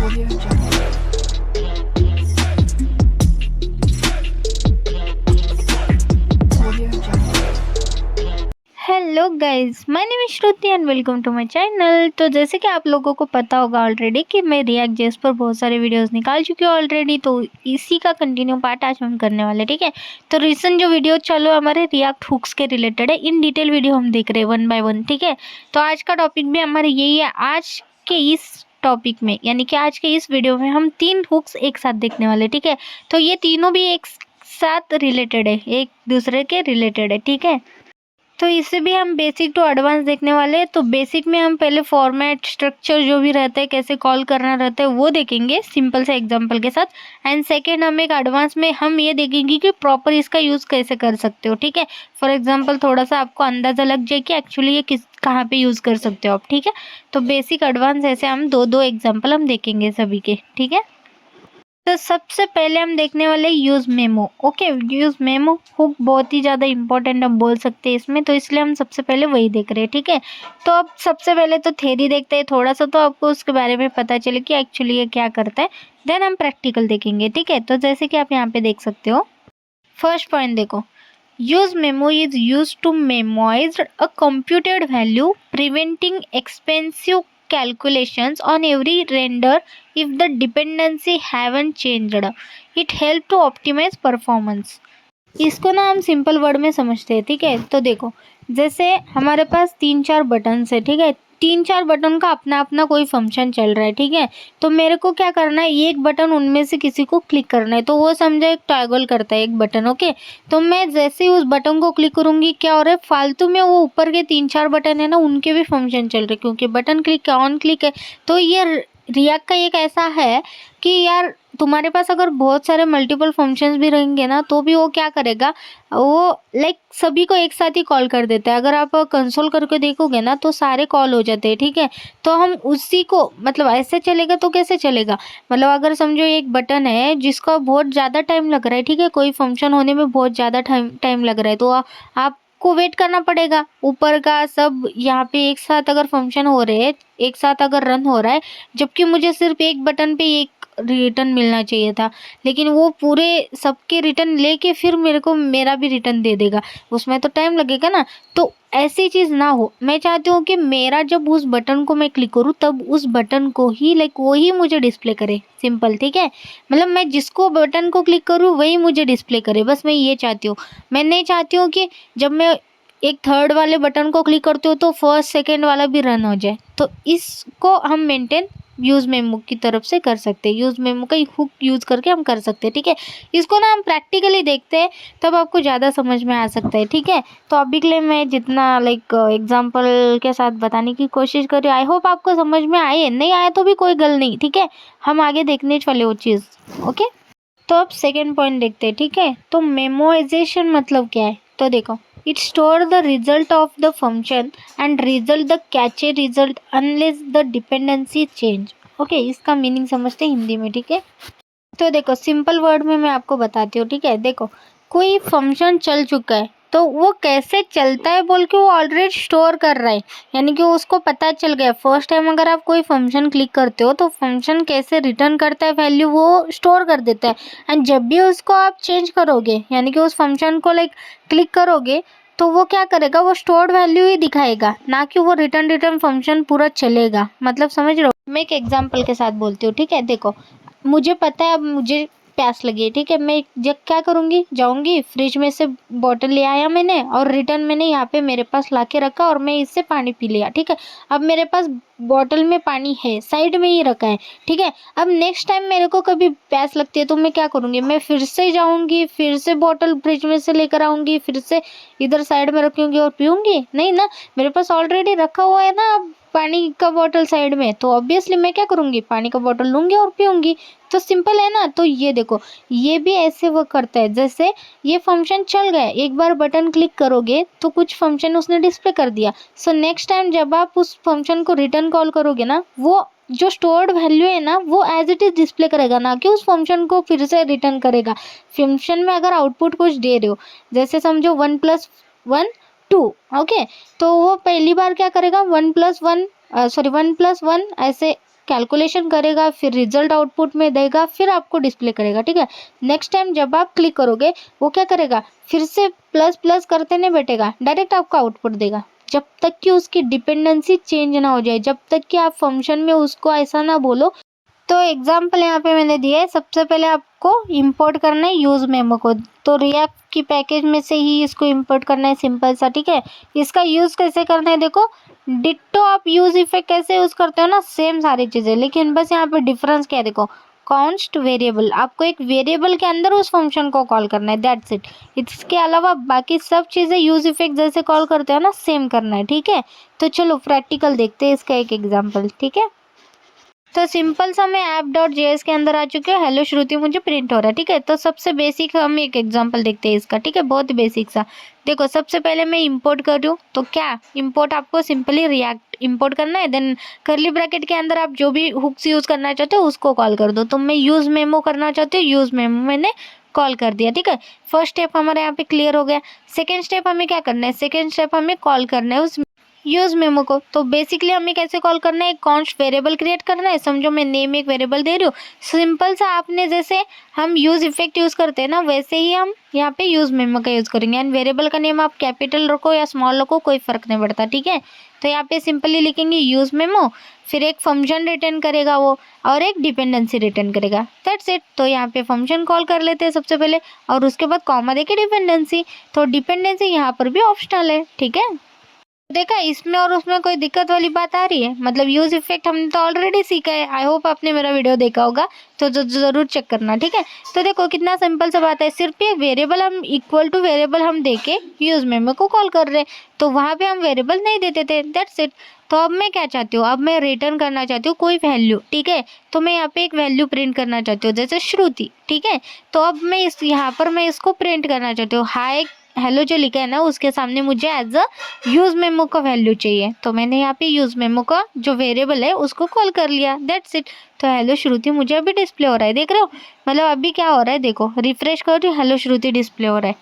Audio Jungle. Audio Jungle. Hello guys, my name is Shruti and welcome to my channel. तो जैसे कि आप लोगों को पता होगा ऑलरेडी कि मैं रिएक्ट जेस पर बहुत सारे वीडियोस निकाल चुकी हूँ ऑलरेडी, तो इसी का कंटिन्यू पार्ट आज हम करने वाले, ठीक है। तो रिसेंट जो वीडियो चलो हमारे रिएक्ट हुक्स के रिलेटेड है, इन डिटेल वीडियो हम देख रहे हैं 1 बाय 1, ठीक है। तो आज का टॉपिक भी हमारे यही है। आज के इस टॉपिक में यानी कि आज के इस वीडियो में हम 3 हुक्स एक साथ देखने वाले, ठीक है। तो ये तीनों भी एक साथ रिलेटेड है, एक दूसरे के रिलेटेड है, ठीक है। तो इसे भी हम बेसिक टू एडवांस देखने वाले हैं। तो बेसिक में हम पहले फॉर्मेट स्ट्रक्चर जो भी रहता है, कैसे कॉल करना रहता है, वो देखेंगे सिंपल से एग्जांपल के साथ। एंड सेकेंड हम एक एडवांस में हम ये देखेंगे कि प्रॉपर इसका यूज़ कैसे कर सकते हो, ठीक है। फॉर एग्जांपल थोड़ा सा आपको अंदाज़ा लग जाए कि एक्चुअली ये कहाँ पे यूज़ कर सकते हो आप, ठीक है। तो बेसिक एडवांस ऐसे हम दो एग्जाम्पल हम देखेंगे सभी के, ठीक है। तो सबसे पहले हम देखने वाले use memo. Okay, use memo hook बहुत ही ज़्यादा इंपॉर्टेंट हम बोल सकते हैं इसमें, तो इसलिए हम सबसे पहले वही देख रहे हैं, ठीक है। तो अब सबसे पहले तो थ्योरी देखते हैं थोड़ा सा, तो आपको उसके बारे में पता चले कि एक्चुअली ये क्या करता है। देन हम प्रैक्टिकल देखेंगे, ठीक है। तो जैसे कि आप यहाँ पे देख सकते हो, फर्स्ट पॉइंट देखो, use memo is used to memorize a computed value, preventing expensive calculations on every render if the dependency haven't changed. It help to optimize performance. इसको ना हम सिंपल वर्ड में समझते हैं, ठीक है। तो देखो, जैसे हमारे पास 3-4 बटन है, ठीक है। 3-4 बटन का अपना अपना कोई फंक्शन चल रहा है, ठीक है। तो मेरे को क्या करना है, एक बटन उनमें से किसी को क्लिक करना है। तो वो समझो एक टॉगल करता है एक बटन, ओके। तो मैं जैसे ही उस बटन को क्लिक करूंगी, क्या हो रहा है, फालतू में वो ऊपर के 3-4 बटन है ना, उनके भी फंक्शन चल रहे, क्योंकि बटन क्लिक है, ऑन क्लिक है। तो ये रिएक्ट का एक ऐसा है कि यार तुम्हारे पास अगर बहुत सारे मल्टीपल फंक्शंस भी रहेंगे ना, तो भी वो क्या करेगा, वो लाइक सभी को एक साथ ही कॉल कर देता है। अगर आप कंसोल करके देखोगे ना, तो सारे कॉल हो जाते हैं, ठीक है। तो हम उसी को मतलब ऐसे चलेगा तो कैसे चलेगा, मतलब अगर समझो एक बटन है जिसका बहुत ज़्यादा टाइम लग रहा है, ठीक है, कोई फंक्शन होने में बहुत ज़्यादा टाइम लग रहा है, तो आपको वेट करना पड़ेगा। ऊपर का सब यहाँ पे एक साथ अगर फंक्शन हो रहे हैं, एक साथ अगर रन हो रहा है, जबकि मुझे सिर्फ एक बटन पे एक रिटर्न मिलना चाहिए था, लेकिन वो पूरे सबके रिटर्न लेके फिर मेरे को मेरा भी रिटर्न दे देगा, उसमें तो टाइम लगेगा ना। तो ऐसी चीज़ ना हो, मैं चाहती हूँ कि मेरा जब उस बटन को मैं क्लिक करूँ, तब उस बटन को ही लाइक वही मुझे डिस्प्ले करे, सिंपल, ठीक है। मतलब मैं जिसको बटन को क्लिक करूँ वही मुझे डिस्प्ले करे, बस मैं ये चाहती हूँ। मैं नहीं चाहती हूँ कि जब मैं एक थर्ड वाले बटन को क्लिक करते हो तो फर्स्ट सेकेंड वाला भी रन हो जाए। तो इसको हम मेंटेन यूज़ मेमो की तरफ से कर सकते हैं, यूज़ मेमो का हुक यूज़ करके हम कर सकते हैं, ठीक है। इसको ना हम प्रैक्टिकली देखते हैं, तब आपको ज़्यादा समझ में आ सकता है, ठीक है। तो अभी के लिए मैं जितना लाइक एग्जांपल के साथ बताने की कोशिश कर रही हूँ, आई होप आपको समझ में आए, नहीं आया तो भी कोई गल नहीं, ठीक है। हम आगे देखने वाले वो चीज़, ओके। तो अब सेकेंड पॉइंट देखते हैं, ठीक है। तो मेमोराइजेशन मतलब क्या है, तो देखो, it store the result of the function and result the cache result unless the dependency change. Okay, इसका मीनिंग समझते हैं हिंदी में, ठीक है। तो देखो सिंपल वर्ड में मैं आपको बताती हूँ, ठीक है। देखो, कोई फंक्शन चल चुका है, तो वो कैसे चलता है बोल के वो ऑलरेडी स्टोर कर रहा है, यानी कि उसको पता चल गया। फर्स्ट टाइम अगर आप कोई फंक्शन क्लिक करते हो, तो फंक्शन कैसे रिटर्न करता है वैल्यू, वो स्टोर कर देता है। एंड जब भी उसको आप चेंज करोगे, यानी कि उस फंक्शन को लाइक क्लिक करोगे, तो वो क्या करेगा, वो स्टोर्ड वैल्यू ही दिखाएगा, ना कि वो रिटर्न फंक्शन पूरा चलेगा। मतलब समझ रहे हो। मैं एक एग्जाम्पल के साथ बोलती हूँ, ठीक है। देखो, मुझे पता है अब मुझे प्यास लगी है, ठीक है। मैं जब क्या करूँगी, जाऊँगी फ्रिज में से बॉटल ले आया मैंने, और रिटर्न मैंने यहाँ पे मेरे पास ला के रखा, और मैं इससे पानी पी लिया, ठीक है। अब मेरे पास बॉटल में पानी है, साइड में ही रखा है, ठीक है। अब नेक्स्ट टाइम मेरे को कभी प्यास लगती है, तो मैं क्या करूँगी, मैं फिर से जाऊँगी, फिर से बॉटल फ्रिज में से लेकर आऊँगी, फिर से इधर साइड में रखूँगी और पीऊँगी, नहीं ना। मेरे पास ऑलरेडी रखा हुआ है ना पानी का बॉटल साइड में, तो ऑब्वियसली मैं क्या करूँगी, पानी का बॉटल लूँगी और पीऊँगी। तो सिंपल है ना। तो ये देखो, ये भी ऐसे वर्क करता है, जैसे ये फंक्शन चल गया, एक बार बटन क्लिक करोगे तो कुछ फंक्शन उसने डिस्प्ले कर दिया। सो नेक्स्ट टाइम जब आप उस फंक्शन को रिटर्न कॉल करोगे ना, वो जो स्टोर्ड वैल्यू है ना, वो एज इट इज डिस्प्ले करेगा, ना कि उस फंक्शन को फिर से रिटर्न करेगा। फंक्शन में अगर आउटपुट कुछ दे रहे हो, जैसे समझो 1+1 2, ओके। तो वो पहली बार क्या करेगा, 1+1 1+1 ऐसे कैलकुलेशन करेगा, फिर रिजल्ट आउटपुट में देगा, फिर आपको डिस्प्ले करेगा, ठीक है। नेक्स्ट टाइम जब आप क्लिक करोगे वो क्या करेगा, फिर से प्लस प्लस करते नहीं बैठेगा, डायरेक्ट आपको आउटपुट देगा, जब तक कि उसकी डिपेंडेंसी चेंज ना हो जाए, जब तक कि आप फंक्शन में उसको ऐसा ना बोलो। तो एग्जाम्पल यहाँ पे मैंने दिया है। सबसे पहले आपको इंपोर्ट करना है यूज़ मेमो को, तो रिएक्ट की पैकेज में से ही इसको इंपोर्ट करना है, सिंपल सा, ठीक है। इसका यूज़ कैसे करना है देखो, डिट्टो आप यूज़ इफेक्ट कैसे यूज़ करते हो ना, सेम सारी चीज़ें, लेकिन बस यहाँ पे डिफरेंस क्या है देखो, कॉन्स्ट वेरिएबल, आपको एक वेरिएबल के अंदर उस फंक्शन को कॉल करना है, दैट्स इट। इसके अलावा बाकी सब चीज़ें यूज़ इफेक्ट जैसे कॉल करते हो ना, सेम करना है, ठीक है। तो चलो प्रैक्टिकल देखते हैं इसका एक एग्जाम्पल, ठीक है। तो सिंपल सा मैं app.js के अंदर आ चुके हैं, हेलो श्रुति मुझे प्रिंट हो रहा है, ठीक है। तो सबसे बेसिक हम एक एग्जांपल देखते हैं इसका, ठीक है, बहुत बेसिक सा। देखो सबसे पहले मैं इंपोर्ट कर दूँ तो क्या इंपोर्ट, आपको सिंपली रिएक्ट इंपोर्ट करना है, देन करली ब्रैकेट के अंदर आप जो भी हुक्स यूज़ करना चाहते हो उसको कॉल कर दो। तो मैं यूज़ मेमो करना चाहती हूँ, यूज़ मेमो मैंने कॉल कर दिया, ठीक है। फर्स्ट स्टेप हमारे यहाँ पे क्लियर हो गया। सेकेंड स्टेप हमें क्या करना है, सेकेंड स्टेप हमें कॉल करना है उस यूज मेमो को। तो बेसिकली हमें कैसे कॉल करना है, एक कॉन्स्ट वेरिएबल क्रिएट करना है, समझो मैं नेम एक वेरिएबल दे रही हूँ। सिंपल सा आपने जैसे हम यूज इफेक्ट यूज करते हैं ना, वैसे ही हम यहाँ पे यूज मेमो का यूज करेंगे। एंड वेरिएबल का नेम आप कैपिटल रखो या स्मॉल रखो, कोई फर्क नहीं पड़ता, ठीक है। तो यहाँ पे सिंपली लिखेंगे यूज मेमो, फिर एक फंक्शन रिटर्न करेगा वो, और एक डिपेंडेंसी रिटर्न करेगा, दैट्स इट। तो यहाँ पे फंक्शन कॉल कर लेते हैं सबसे पहले, और उसके बाद कॉमा देके डिपेंडेंसी। तो डिपेंडेंसी यहाँ पर भी ऑप्शनल है, ठीक है। देखा इसमें और उसमें कोई दिक्कत वाली बात आ रही है, मतलब यूज इफेक्ट हमने तो ऑलरेडी सीखा है। आई होप आपने मेरा वीडियो देखा होगा, तो जरूर चेक करना, ठीक है। तो देखो कितना सिंपल सा बात है, सिर्फ एक वेरिएबल हम इक्वल टू वेरिएबल हम देके यूज मेमो को कॉल कर रहे हैं, तो वहाँ पे हम वेरिएबल नहीं देते थे, दैट्स इट। तो अब मैं क्या चाहती हूँ, अब मैं रिटर्न करना चाहती हूँ कोई वैल्यू, ठीक है। तो मैं यहाँ पे एक वैल्यू प्रिंट करना चाहती हूँ, जैसे श्रुति, ठीक है। तो अब मैं इस यहाँ पर मैं इसको प्रिंट करना चाहती हूँ, हाय हेलो जो लिखा है ना उसके सामने मुझे एज अ यूज मेमो का वैल्यू चाहिए। तो मैंने यहाँ पे यूज मेमो का जो वेरिएबल है उसको कॉल कर लिया, दैट्स इट। तो हेलो श्रुति मुझे अभी डिस्प्ले हो रहा है, देख रहे हो, मतलब अभी क्या हो रहा है देखो, रिफ्रेश कर रही हूँ, हेलो श्रुति डिस्प्ले हो रहा है।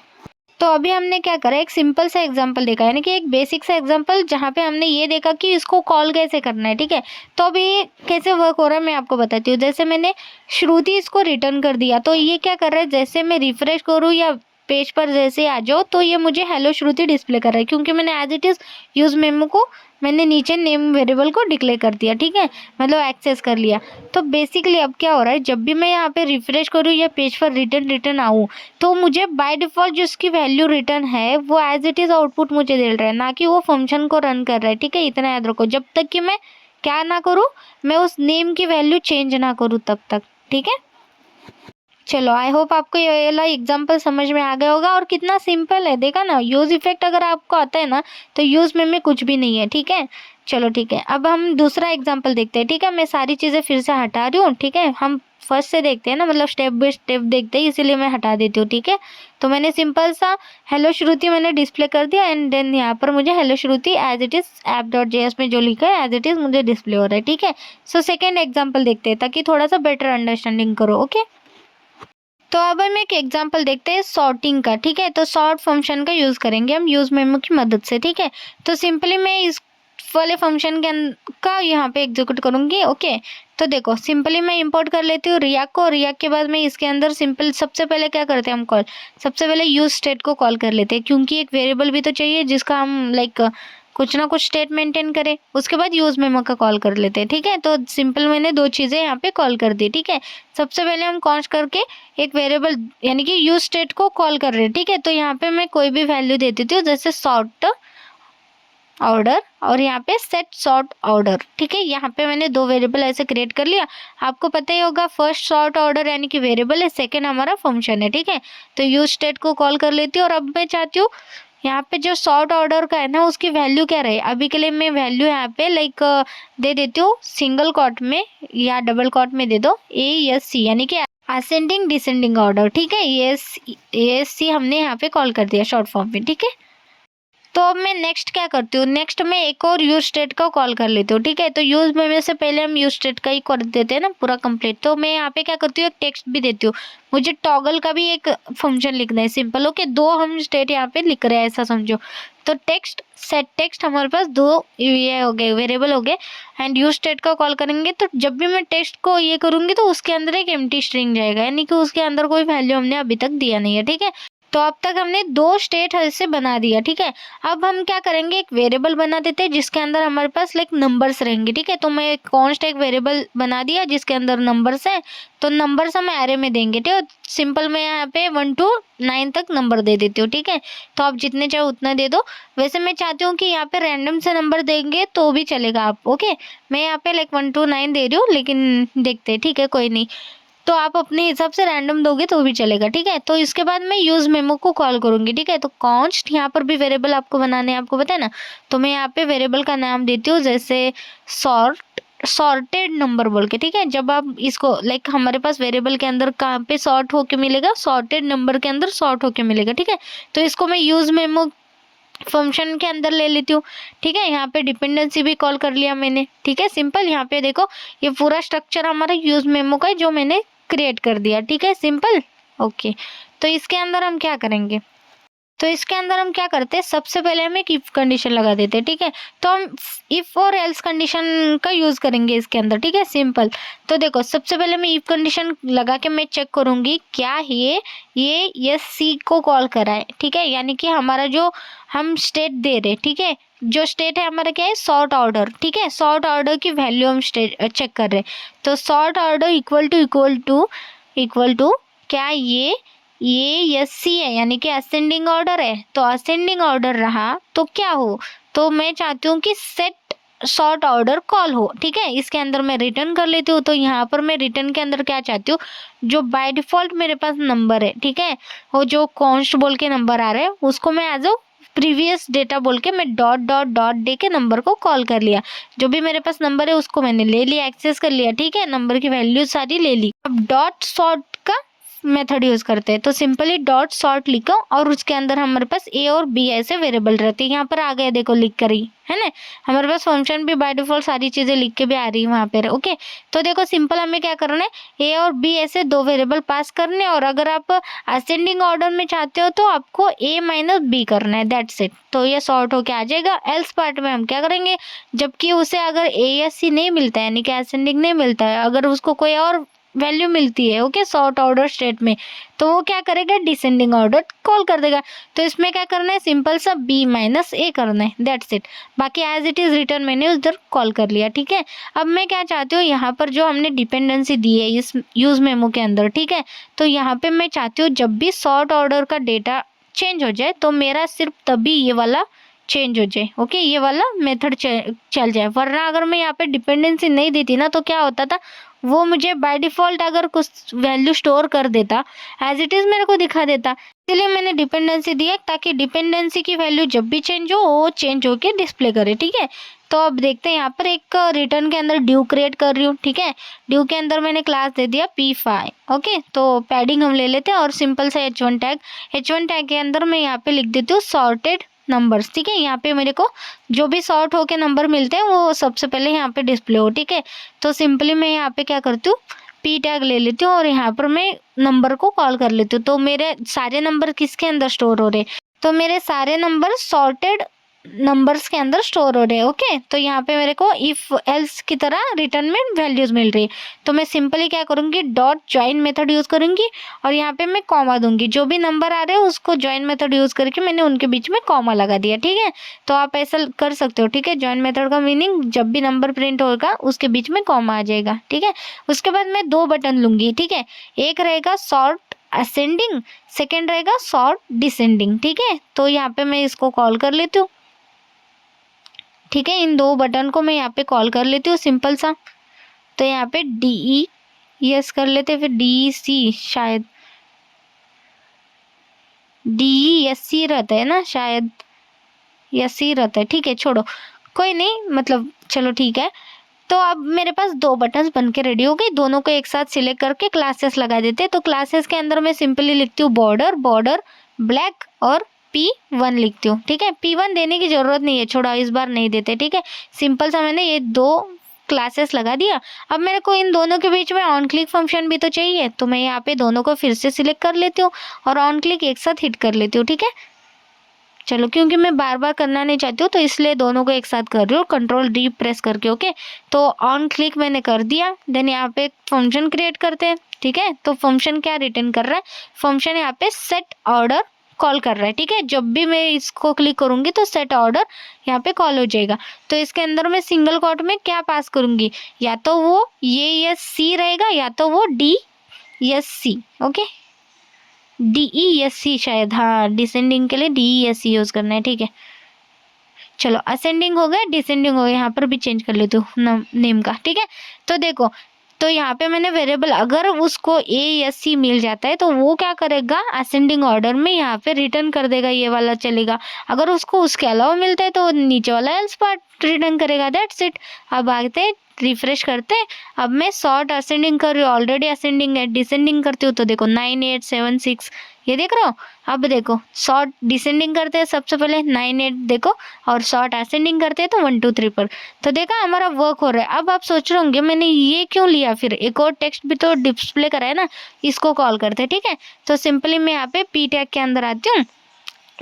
तो अभी हमने क्या करा, एक सिंपल सा एग्जांपल देखा, यानी कि एक बेसिक सा एग्जांपल जहाँ पे हमने ये देखा कि इसको कॉल कैसे करना है, ठीक है। तो अभी कैसे वर्क हो रहा है मैं आपको बताती हूँ। जैसे मैंने श्रुति इसको रिटर्न कर दिया, तो ये क्या कर रहा है, जैसे मैं रिफ्रेश करूँ या पेज पर जैसे आ जाओ, तो ये मुझे हेलो श्रुति डिस्प्ले कर रहा है, क्योंकि मैंने as it is use memo को मैंने नीचे नेम वेरिएबल को डिक्लेयर कर दिया, ठीक है, मतलब एक्सेस कर लिया। तो बेसिकली अब क्या हो रहा है, जब भी मैं यहाँ पे रिफ्रेश करूँ या पेज पर रिटर्न आऊँ, तो मुझे बाय डिफ़ॉल्ट जो उसकी वैल्यू रिटर्न है वो एज इट इज़ आउटपुट मुझे दे रहा है, ना कि वो फंक्शन को रन कर रहा है, ठीक है। इतना याद रखो, जब तक कि मैं क्या ना करूँ, मैं उस नेम की वैल्यू चेंज ना करूँ तब तक, ठीक है। चलो आई होप आपको ये वाला एग्जाम्पल समझ में आ गया होगा, और कितना सिंपल है, देखा ना। यूज इफेक्ट अगर आपको आता है ना, तो यूज में कुछ भी नहीं है, ठीक है। चलो ठीक है, अब हम दूसरा एग्जाम्पल देखते हैं, ठीक है। मैं सारी चीज़ें फिर से हटा रही हूँ, ठीक है। हम फर्स्ट से देखते हैं ना, मतलब स्टेप बाय स्टेप देखते हैं, इसीलिए मैं हटा देती हूँ, ठीक है। तो मैंने सिंपल सा हेलो श्रुति मैंने डिस्प्ले कर दिया, एंड देन यहाँ पर मुझे hello Shruti as it is app.js में जो लिखा है एज इट इज़ मुझे डिस्प्ले हो रहा है, ठीक है। सो सेकेंड एग्जाम्पल देखते हैं, ताकि थोड़ा सा बेटर अंडरस्टैंडिंग करो, ओके। तो अब हम एक एग्जांपल देखते हैं सॉर्टिंग का, ठीक है। तो सॉर्ट फंक्शन का यूज़ करेंगे हम यूज़ मेमो की मदद से, ठीक है। तो सिंपली मैं इस वाले फंक्शन का यहाँ पे एग्जीक्यूट करूँगी, ओके। तो देखो सिंपली मैं इंपोर्ट कर लेती हूँ रिएक्ट को, रिएक्ट के बाद मैं इसके अंदर सिंपल सबसे पहले क्या करते हैं हम कॉल, सबसे पहले यूज स्टेट को कॉल कर लेते हैं, क्योंकि एक वेरिएबल भी तो चाहिए जिसका हम लाइक कुछ ना कुछ स्टेट मेंटेन करें। उसके बाद यूज मेमो का कॉल कर लेते हैं, ठीक है। तो सिंपल मैंने दो चीज़ें यहाँ पे कॉल कर दी, ठीक है। सबसे पहले हम कॉन्स्ट करके एक वेरिएबल यानी कि यूज स्टेट को कॉल कर रहे हैं, ठीक है। तो यहाँ पे मैं कोई भी वैल्यू देती थी, जैसे सॉर्ट ऑर्डर और यहाँ पे सेट सॉर्ट ऑर्डर, ठीक है। यहाँ पे मैंने दो वेरिएबल ऐसे क्रिएट कर लिया। आपको पता ही होगा फर्स्ट सॉर्ट ऑर्डर यानी कि वेरिएबल है, सेकंड हमारा फंक्शन है, ठीक है। तो यूज स्टेट को कॉल कर लेती हूँ, और अब मैं चाहती हूँ यहाँ पे जो सॉर्ट ऑर्डर का है ना उसकी वैल्यू क्या रहे। अभी के लिए मैं वैल्यू यहाँ पे लाइक दे देती हूँ सिंगल कॉट में या डबल कॉट में दे दो ASC यानी कि असेंडिंग डिसेंडिंग ऑर्डर, ठीक है। ASC हमने यहाँ पे कॉल कर दिया शॉर्ट फॉर्म में, ठीक है। तो अब मैं नेक्स्ट क्या करती हूँ, नेक्स्ट मैं एक और यूज स्टेट का कॉल कर लेती हूँ, ठीक है। तो यूज में से पहले हम यूज स्टेट का ही कर देते हैं ना पूरा कंप्लीट। तो मैं यहाँ पे क्या करती हूँ, एक टेक्स्ट भी देती हूँ। मुझे टॉगल का भी एक फंक्शन लिखना है सिंपल। ओके, दो हम स्टेट यहाँ पे लिख रहे हैं ऐसा समझो। तो टेक्स्ट सेट टेक्स्ट हमारे पास दो ये हो गए वेरिएबल हो गए। एंड यूज स्टेट का कॉल करेंगे तो जब भी मैं टेक्स्ट को ये करूंगी तो उसके अंदर एक एम्प्टी स्ट्रिंग जाएगा, यानी कि उसके अंदर कोई वैल्यू हमने अभी तक दिया नहीं है, ठीक है। तो अब तक हमने दो स्टेट ऐसे बना दिया, ठीक है। अब हम क्या करेंगे, एक वेरिएबल बना देते हैं जिसके अंदर हमारे पास लाइक नंबर्स रहेंगे, ठीक है। तो मैं कॉन्स्ट एक वेरिएबल बना दिया जिसके अंदर नंबर्स है। तो नंबर्स हम एरे में देंगे, ठीक है। सिंपल मैं यहाँ पे 1 to 9 तक नंबर दे देती हूँ, ठीक है। तो आप जितने चाहे उतना दे दो। वैसे मैं चाहती हूँ कि यहाँ पे रैंडम से नंबर देंगे तो भी चलेगा आप, ओके। मैं यहाँ पे लाइक 1 to 9 दे रही हूँ, लेकिन देखते हैं, ठीक है, कोई नहीं। तो आप अपने हिसाब से रैंडम दोगे तो भी चलेगा, ठीक है। तो इसके बाद मैं यूज मेमो को कॉल करूंगी, ठीक है। तो कॉन्स्ट यहाँ पर भी वेरिएबल आपको बनाने हैं, आपको पता है ना। तो मैं यहाँ पे वेरिएबल का नाम देती हूँ जैसे सॉर्टेड नंबर बोल के, ठीक है। जब आप इसको लाइक हमारे पास वेरिएबल के अंदर कहाँ पे सॉर्ट होके मिलेगा, सॉर्टेड नंबर के अंदर सॉर्ट होके मिलेगा, ठीक है। तो इसको मैं यूज मेमो फंक्शन के अंदर ले लेती हूँ, ठीक है। यहाँ पे डिपेंडेंसी भी कॉल कर लिया मैंने, ठीक है। सिंपल यहाँ पे देखो ये पूरा स्ट्रक्चर हमारा यूज मेमो का है जो मैंने क्रिएट कर दिया, ठीक है, सिंपल। ओके, तो इसके अंदर हम क्या करेंगे, तो इसके अंदर हम क्या करते हैं, सबसे पहले हम एक इफ कंडीशन लगा देते हैं, ठीक है। तो हम इफ और एल्स कंडीशन का यूज करेंगे इसके अंदर, ठीक है, सिंपल। तो देखो सबसे पहले मैं इफ कंडीशन लगा के मैं चेक करूंगी क्या ये यस सी को कॉल करा है, ठीक है। यानी कि हमारा जो हम स्टेट दे रहे, ठीक है, जो स्टेट है हमारा क्या है, सॉर्ट ऑर्डर, ठीक है। सॉर्ट ऑर्डर की वैल्यू हम स्टेट चेक कर रहे हैं। तो सॉर्ट ऑर्डर इक्वल टू क्या ये यस सी है, यानी कि असेंडिंग ऑर्डर है। तो असेंडिंग ऑर्डर रहा तो क्या हो, तो मैं चाहती हूँ कि सेट सॉर्ट ऑर्डर कॉल हो, ठीक है। इसके अंदर मैं रिटर्न कर लेती हूँ। तो यहाँ पर मैं रिटर्न के अंदर क्या चाहती हूँ, जो बाय डिफॉल्ट मेरे पास नंबर है, ठीक है, वो जो कॉन्स्ट बोल के नंबर आ रहा है उसको मैं एज अ प्रीवियस डेटा बोल के मैं डॉट डॉट डॉट दे के नंबर को कॉल कर लिया। जो भी मेरे पास नंबर है उसको मैंने ले लिया, एक्सेस कर लिया, ठीक है। नंबर की वैल्यू सारी ले ली। अब डॉट सॉर्ट का मेथड यूज करते हैं। तो सिंपली डॉट सॉर्ट लिखो और उसके अंदर हमारे पास ए और बी ऐसे वेरिएबल रहते हैं। यहाँ पर आ गए देखो लिख कर ही, है ना। हमारे पास फंक्शन भी बाय डिफॉल्ट सारी चीजें लिख के भी आ रही है वहाँ पे, ओके। तो देखो सिंपल हमें क्या करना है, ए और बी ऐसे दो वेरिएबल पास करने, और अगर आप असेंडिंग ऑर्डर में चाहते हो तो आपको ए माइनस बी करना है, दैट्स इट। तो ये सॉर्ट होके आ जाएगा। एल्स पार्ट में हम क्या करेंगे, जबकि उसे अगर ए या सी नहीं मिलता है, यानी कि असेंडिंग नहीं मिलता है, अगर उसको कोई और वैल्यू मिलती है, ओके, सॉर्ट ऑर्डर स्टेट में, तो वो क्या करेगा, डिसेंडिंग ऑर्डर कॉल कर देगा। तो इसमें क्या करना है, सिंपल सा बी माइनस ए करना है, दैट्स इट। बाकी एज इट इज रिटर्न मैंने उधर कॉल कर लिया, ठीक है। अब मैं क्या चाहती हूँ, यहाँ पर जो हमने डिपेंडेंसी दी है इस यूज मेमो के अंदर, ठीक है, तो यहाँ पे मैं चाहती हूँ जब भी सॉर्ट ऑर्डर का डेटा चेंज हो जाए तो मेरा सिर्फ तभी ये वाला चेंज हो जाए, ओके, ये वाला मेथड चल जाए। वरना अगर मैं यहाँ पे डिपेंडेंसी नहीं देती ना तो क्या होता था, वो मुझे बाय डिफॉल्ट अगर कुछ वैल्यू स्टोर कर देता, एज इट इज मेरे को दिखा देता। इसलिए मैंने डिपेंडेंसी दिया ताकि डिपेंडेंसी की वैल्यू जब भी चेंज हो वो चेंज होके डिस्प्ले करे, ठीक है। तो अब देखते हैं, यहाँ पर एक रिटर्न के अंदर ड्यू क्रिएट कर रही हूँ, ठीक है। ड्यू के अंदर मैंने क्लास दे दिया P5, ओके। तो पैडिंग हम ले लेते हैं और सिंपल सा H1 टैग के अंदर मैं यहाँ पे लिख देती हूँ सॉर्टेड नंबर्स, ठीक है। यहाँ पे मेरे को जो भी सॉर्ट होके नंबर मिलते हैं वो सबसे पहले यहाँ पे डिस्प्ले हो, ठीक है। तो सिंपली मैं यहाँ पे क्या करती हूँ, P टैग ले लेती हूँ और यहाँ पर मैं नंबर को कॉल कर लेती हूँ। तो मेरे सारे नंबर किसके अंदर स्टोर हो रहे, तो मेरे सारे नंबर सॉर्टेड नंबर्स के अंदर स्टोर हो रहे हैं, ओके। तो यहाँ पे मेरे को इफ एल्स की तरह रिटर्न में वैल्यूज मिल रही है। तो मैं सिंपली क्या करूँगी, डॉट ज्वाइन मेथड यूज करूँगी और यहाँ पे मैं कॉमा दूंगी। जो भी नंबर आ रहे हैं उसको ज्वाइन मेथड यूज करके मैंने उनके बीच में कॉमा लगा दिया, ठीक है। तो आप ऐसा कर सकते हो, ठीक है। ज्वाइन मेथड का मीनिंग जब भी नंबर प्रिंट होगा उसके बीच में कॉमा आ जाएगा, ठीक है। उसके बाद मैं दो बटन लूंगी, ठीक है। एक रहेगा सॉर्ट असेंडिंग, सेकेंड रहेगा सॉर्ट डिसेंडिंग, ठीक है। तो यहाँ पे मैं इसको कॉल कर लेती हूँ, ठीक है। इन दो बटन को मैं यहाँ पे कॉल कर लेती हूँ सिंपल सा। तो यहाँ पे DE यस कर लेते, फिर DEC, शायद DESC रहता है ना, शायद यसी रहता है, ठीक है, छोड़ो कोई नहीं, मतलब चलो ठीक है। तो अब मेरे पास दो बटन्स बन के रेडी हो गए, दोनों को एक साथ सिलेक्ट करके क्लासेस लगा देते हैं। तो क्लासेस के अंदर मैं सिंपली लिखती हूँ बॉर्डर ब्लैक और P1 लिखती हूँ, ठीक है। P1 देने की जरूरत नहीं है, छोड़ा, इस बार नहीं देते, ठीक है। सिंपल सा मैंने ये 2 क्लासेस लगा दिया। अब मेरे को इन दोनों के बीच में ऑन क्लिक फंक्शन भी तो चाहिए, तो मैं यहाँ पे दोनों को फिर से सिलेक्ट कर लेती हूँ और ऑन क्लिक एक साथ हिट कर लेती हूँ, ठीक है। चलो, क्योंकि मैं बार बार करना नहीं चाहती हूँ तो इसलिए दोनों को एक साथ कर रही हूँ, कंट्रोल डी प्रेस करके, ओके। तो ऑन क्लिक मैंने कर दिया। देन यहाँ पे एक फंक्शन क्रिएट करते हैं, ठीक है। तो फंक्शन क्या रिटर्न कर रहा है, फंक्शन यहाँ पे सेट ऑर्डर कॉल कर रहा है, ठीक है। जब भी मैं इसको क्लिक करूंगी तो सेट ऑर्डर यहाँ पे कॉल हो जाएगा। तो इसके अंदर मैं सिंगल कोट में क्या पास करूंगी, या तो वो ये सी रहेगा या तो वो DESC, ओके। DESC शायद, हाँ, डिसेंडिंग के लिए DESC यूज करना है, ठीक है। चलो, असेंडिंग हो गया, डिसेंडिंग हो गया, यहाँ पर भी चेंज कर लेती हूँ नेम का, ठीक है। तो देखो, तो यहाँ पे मैंने वेरिएबल, अगर उसको ASC मिल जाता है तो वो क्या करेगा, असेंडिंग ऑर्डर में यहाँ पे रिटर्न कर देगा, ये वाला चलेगा। अगर उसको उसके अलावा मिलता है तो नीचे वाला एल्स पार्ट रिटर्न करेगा, दैट्स इट। अब आते रिफ्रेश करते हैं। अब मैं सॉर्ट असेंडिंग कर रही हूँ, ऑलरेडी असेंडिंग है। डिसेंडिंग करती हूँ तो देखो 9 8 7 6, ये देख रहे हो। अब देखो, सॉर्ट डिसेंडिंग करते हैं सबसे पहले 9 8 देखो, और सॉर्ट असेंडिंग करते हैं तो 1 2 3 पर। तो देखा, हमारा वर्क हो रहा है। अब आप सोच रहे होंगे मैंने ये क्यों लिया, फिर एक और टेक्स्ट भी तो डिस्प्ले करा है ना, इसको कॉल करते हैं, ठीक है। तो सिंपली मैं यहाँ पे P टैग के अंदर आती हूँ।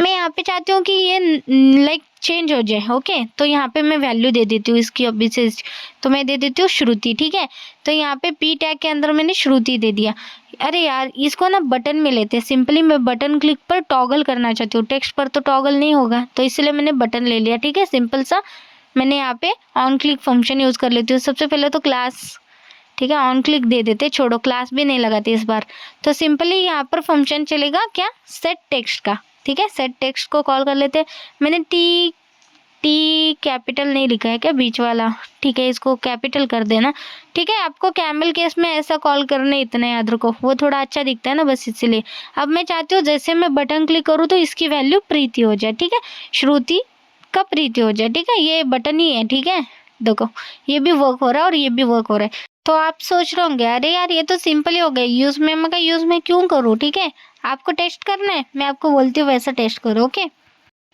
मैं यहाँ पे चाहती हूँ कि ये लाइक चेंज हो जाए, ओके। तो यहाँ पे मैं वैल्यू दे देती हूँ इसकी विशेष, तो मैं दे देती हूँ श्रुति, ठीक है। तो यहाँ पे P टैग के अंदर मैंने श्रुति दे दिया। अरे यार, इसको ना बटन में लेते हैं। सिंपली मैं बटन क्लिक पर टॉगल करना चाहती हूँ, टेक्स्ट पर तो टॉगल नहीं होगा, तो इसलिए मैंने बटन ले लिया, ठीक है। सिंपल सा मैंने यहाँ पे ऑन क्लिक फंक्शन यूज कर लेती हूँ। सबसे पहले तो क्लास, ठीक है, ऑन क्लिक दे देते, छोड़ो, क्लास भी नहीं लगाती इस बार। तो सिंपली यहाँ पर फंक्शन चलेगा क्या, सेट टेक्स्ट का, ठीक है। सेट टेक्स्ट को कॉल कर लेते हैं। मैंने टी कैपिटल नहीं लिखा है क्या बीच वाला, ठीक है, इसको कैपिटल कर देना, ठीक है। आपको कैमल केस में ऐसा कॉल करने, इतना याद रखो, वो थोड़ा अच्छा दिखता है ना, बस इसलिए। अब मैं चाहती हूँ जैसे मैं बटन क्लिक करूँ तो इसकी वैल्यू प्रीति हो जाए, ठीक है। श्रुति का प्रीति हो जाए, ठीक है। ये बटन ही है, ठीक है। देखो, ये भी वर्क हो रहा है और ये भी वर्क हो रहा है। तो आप सोच रहे होंगे, अरे यार ये तो सिंपल ही हो गया, यूज मेमो का यूज मैं क्यों करूँ, ठीक है। आपको टेस्ट करना है, मैं आपको बोलती हूँ वैसा टेस्ट करो, ओके।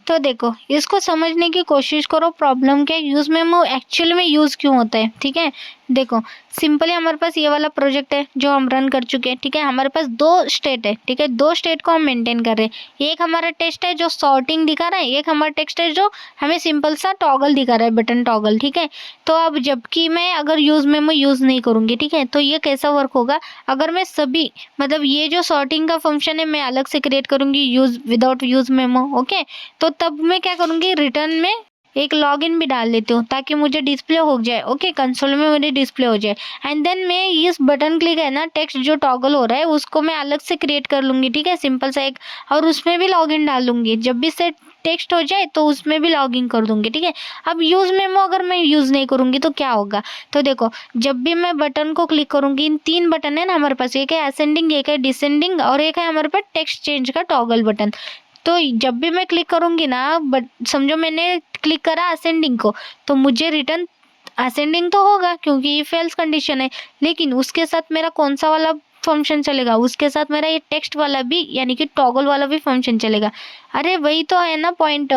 तो देखो, इसको समझने की कोशिश करो, प्रॉब्लम क्या है, यूज मेमो एक्चुअली में यूज क्यों होता है, ठीक है। देखो, सिंपली हमारे पास ये वाला प्रोजेक्ट है जो हम रन कर चुके हैं, ठीक है। हमारे पास 2 स्टेट है, ठीक है, 2 स्टेट को हम मेंटेन कर रहे हैं। एक हमारा टेस्ट है जो सॉर्टिंग दिखा रहा है, एक हमारा टेक्स्ट है जो हमें सिंपल सा टॉगल दिखा रहा है, बटन टॉगल, ठीक है। तो अब जबकि मैं अगर यूज मेमो यूज नहीं करूंगी, ठीक है, तो ये कैसा वर्क होगा, अगर मैं सभी, मतलब ये जो सॉर्टिंग का फंक्शन है मैं अलग से क्रिएट करूंगी use without use memo, okay. तो तब मैं क्या करूंगी, रिटर्न में एक लॉगिन भी डाल देती हूँ ताकि मुझे डिस्प्ले हो जाए, ओके, कंसोल में मुझे डिस्प्ले हो जाए। एंड देन मैं इस बटन क्लिक है ना, टेक्स्ट जो टॉगल हो रहा है उसको मैं अलग से क्रिएट कर लूंगी, ठीक है, सिंपल सा एक, और उसमें भी लॉगिन डाल दूंगी। जब भी सेट टेक्स्ट हो जाए तो उसमें भी लॉगिन कर दूंगी, ठीक है। अब यूज मेमो अगर मैं यूज नहीं करूंगी तो क्या होगा, तो देखो, जब भी मैं बटन को क्लिक करूंगी, इन 3 बटन है ना हमारे पास, एक है असेंडिंग, एक है डिसेंडिंग, और एक है हमारे पास टेक्स्ट चेंज का टॉगल बटन। तो जब भी मैं क्लिक करूंगी ना, बट समझो मैंने क्लिक करा असेंडिंग को, तो मुझे रिटर्न असेंडिंग तो होगा क्योंकि ये फेल्स कंडीशन है, लेकिन उसके साथ मेरा कौन सा वाला फंक्शन चलेगा, उसके साथ मेरा ये टेक्स्ट वाला भी, यानी कि टॉगल वाला भी फंक्शन चलेगा। अरे वही तो है ना पॉइंट।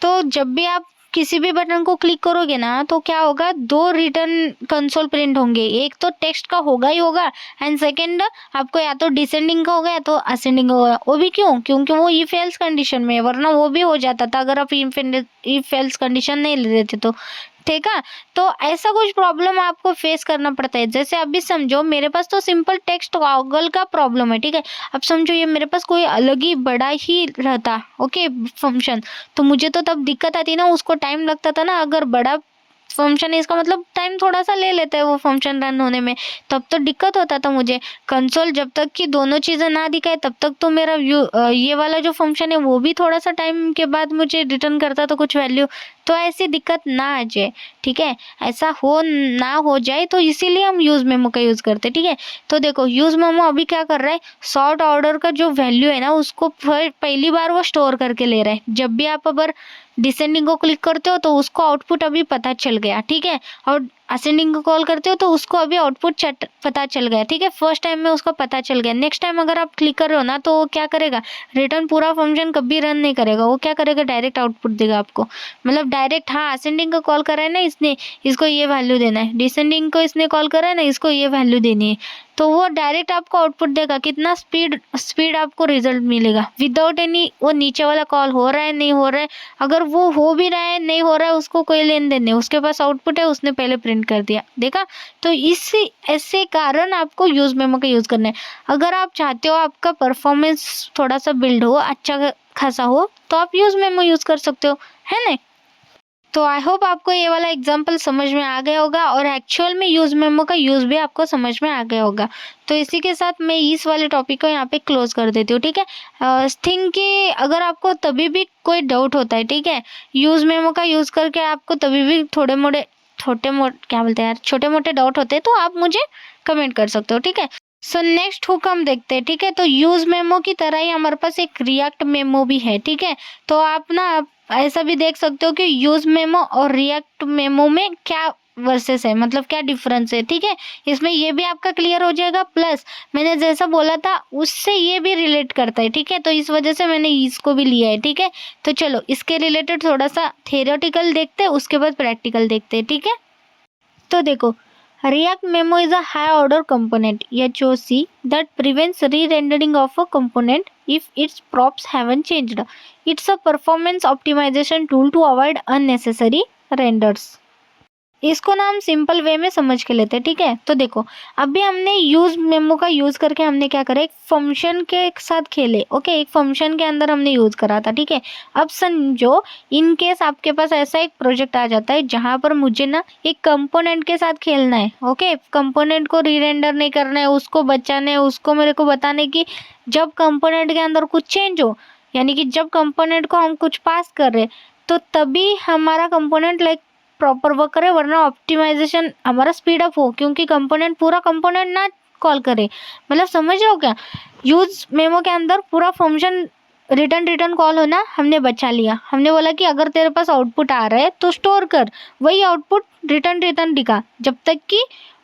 तो जब भी आप किसी भी बटन को क्लिक करोगे ना तो क्या होगा, 2 रिटर्न कंसोल प्रिंट होंगे, एक तो टेक्स्ट का होगा ही होगा, एंड सेकंड आपको या तो डिसेंडिंग का होगा या तो असेंडिंग होगा। वो भी क्यों, क्योंकि वो इफ एल्स कंडीशन में है, वरना वो भी हो जाता था अगर आप इफ एल्स कंडीशन नहीं ले देते तो, ठीक है। तो ऐसा कुछ प्रॉब्लम आपको फेस करना पड़ता है। जैसे अभी समझो मेरे पास तो सिंपल टेक्स्ट टॉगल का प्रॉब्लम है, ठीक है। अब समझो ये मेरे पास कोई अलग ही बड़ा ही रहता, ओके, फंक्शन, तो मुझे तो तब दिक्कत आती ना, उसको टाइम लगता था ना। अगर बड़ा फंक्शन है इसका मतलब टाइम थोड़ा सा ले लेता है वो फंक्शन रन होने में, तब तो दिक्कत होता था मुझे। कंसोल जब तक कि दोनों चीज़ें ना दिखाए तब तक तो मेरा ये वाला जो फंक्शन है वो भी थोड़ा सा टाइम के बाद मुझे रिटर्न करता तो कुछ वैल्यू, तो ऐसी दिक्कत ना आ जाए, ठीक है, ऐसा हो ना हो जाए, तो इसीलिए हम यूज मेमो का यूज़ करते हैं, ठीक है। तो देखो, यूज मेमो अभी क्या कर रहा है, सॉर्ट ऑर्डर का जो वैल्यू है ना उसको पहली बार वो स्टोर करके ले रहा है। जब भी आप अगर डिसेंडिंग को क्लिक करते हो तो उसको आउटपुट अभी पता चल गया, ठीक है, और असेंडिंग को कॉल करते हो तो उसको अभी आउटपुट पता चल गया, ठीक है, फर्स्ट टाइम में उसको पता चल गया। नेक्स्ट टाइम अगर आप क्लिक कर रहे हो ना तो वो क्या करेगा, रिटर्न पूरा फंक्शन कभी रन नहीं करेगा, वो क्या करेगा, डायरेक्ट आउटपुट देगा आपको। मतलब डायरेक्ट, हाँ असेंडिंग को कॉल करा है ना इसने, इसको ये वैल्यू देना है, डिसेंडिंग को इसने कॉल करा है ना, इसको ये वैल्यू देनी है, तो वो डायरेक्ट आपको आउटपुट देगा। कितना स्पीड आपको रिजल्ट मिलेगा विदाउट एनी वो नीचे वाला कॉल हो रहा है नहीं हो रहा है, अगर वो हो भी रहा है नहीं हो रहा है उसको कोई लेन देन नहीं, उसके पास आउटपुट है, उसने पहले प्रिंट कर दिया, देखा। तो इस ऐसे कारण आपको यूज मेमो का यूज करना है। अगर आप चाहते हो आपका परफॉर्मेंस थोड़ा सा बिल्ड हो, अच्छा खासा हो, तो आप यूज मेमो यूज कर सकते हो, है ना। तो आई होप आपको ये वाला एग्जाम्पल समझ में आ गया होगा और एक्चुअल में यूज मेमो का यूज भी आपको समझ में आ गया होगा। तो इसी के साथ मैं इस वाले टॉपिक को यहाँ पे क्लोज कर देती हूँ, ठीक है। थिंक कि अगर आपको तभी भी कोई डाउट होता है, ठीक है, यूज मेमो का यूज करके आपको तभी भी छोटे मोटे क्या बोलते हैं यार, छोटे मोटे डाउट होते हैं, तो आप मुझे कमेंट कर सकते हो, ठीक है। सो नेक्स्ट हुक हम देखते हैं, ठीक है। तो यूज मेमो की तरह ही हमारे पास एक रिएक्ट मेमो भी है, ठीक है। तो आप ना ऐसा भी देख सकते हो कि यूज मेमो और रिएक्ट मेमो में क्या वर्सेस है, मतलब क्या डिफरेंस है, ठीक है। इसमें ये भी आपका क्लियर हो जाएगा, प्लस मैंने जैसा बोला था उससे ये भी रिलेट करता है, ठीक है। तो इस वजह से मैंने इसको भी लिया है, ठीक है। तो चलो इसके रिलेटेड थोड़ा सा थियोरेटिकल देखते हैं, उसके बाद प्रैक्टिकल देखते हैं, ठीक है। तो देखो, React Memo is a high order component HOC that prevents re-rendering of a component if its props haven't changed. It's a performance optimization tool to avoid unnecessary renders. इसको ना हम सिंपल वे में समझ के लेते हैं, ठीक है। तो देखो, अभी हमने यूज मेमो का यूज करके हमने क्या करा, एक फंक्शन के साथ खेले, ओके, एक फंक्शन के अंदर हमने यूज करा था, ठीक है। अब समझो इन केस आपके पास ऐसा एक प्रोजेक्ट आ जाता है जहां पर मुझे ना एक कंपोनेंट के साथ खेलना है, ओके, कंपोनेंट को रीरेंडर नहीं करना है, उसको बचाना है, उसको मेरे को बताने की जब कंपोनेंट के अंदर कुछ चेंज हो, यानी कि जब कंपोनेंट को हम कुछ पास कर रहे तो तभी हमारा कंपोनेंट लाइक प्रॉपर वर्क करे, वरना ऑप्टिमाइजेशन हमारा स्पीड अप हो, क्योंकि कंपोनेंट पूरा कंपोनेंट ना कॉल करे। मतलब समझ रहे हो क्या, यूज मेमो के अंदर पूरा फंक्शन रिटर्न कॉल होना हमने बचा लिया। हमने बोला कि अगर तेरे पास आउटपुट आ रहा है तो स्टोर कर, वही आउटपुट रिटर्न दिखा, जब तक कि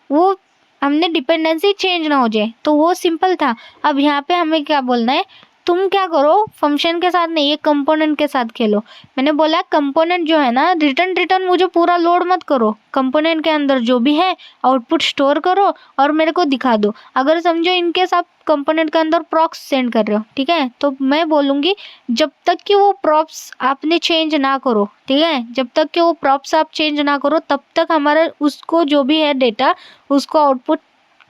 वो हमने डिपेंडेंसी चेंज ना हो जाए। तो वो सिंपल था। अब यहाँ पे हमें क्या बोलना है, तुम क्या करो, फंक्शन के साथ नहीं, एक कंपोनेंट के साथ खेलो। मैंने बोला कंपोनेंट जो है ना, रिटर्न मुझे पूरा लोड मत करो, कंपोनेंट के अंदर जो भी है आउटपुट स्टोर करो और मेरे को दिखा दो। अगर समझो इनकेस आप कंपोनेंट के अंदर प्रॉप्स सेंड कर रहे हो, ठीक है, तो मैं बोलूँगी जब तक कि वो प्रॉप्स आपने चेंज ना करो, ठीक है, जब तक कि वो प्रॉप्स आप चेंज ना करो तब तक हमारा उसको जो भी है डेटा उसको आउटपुट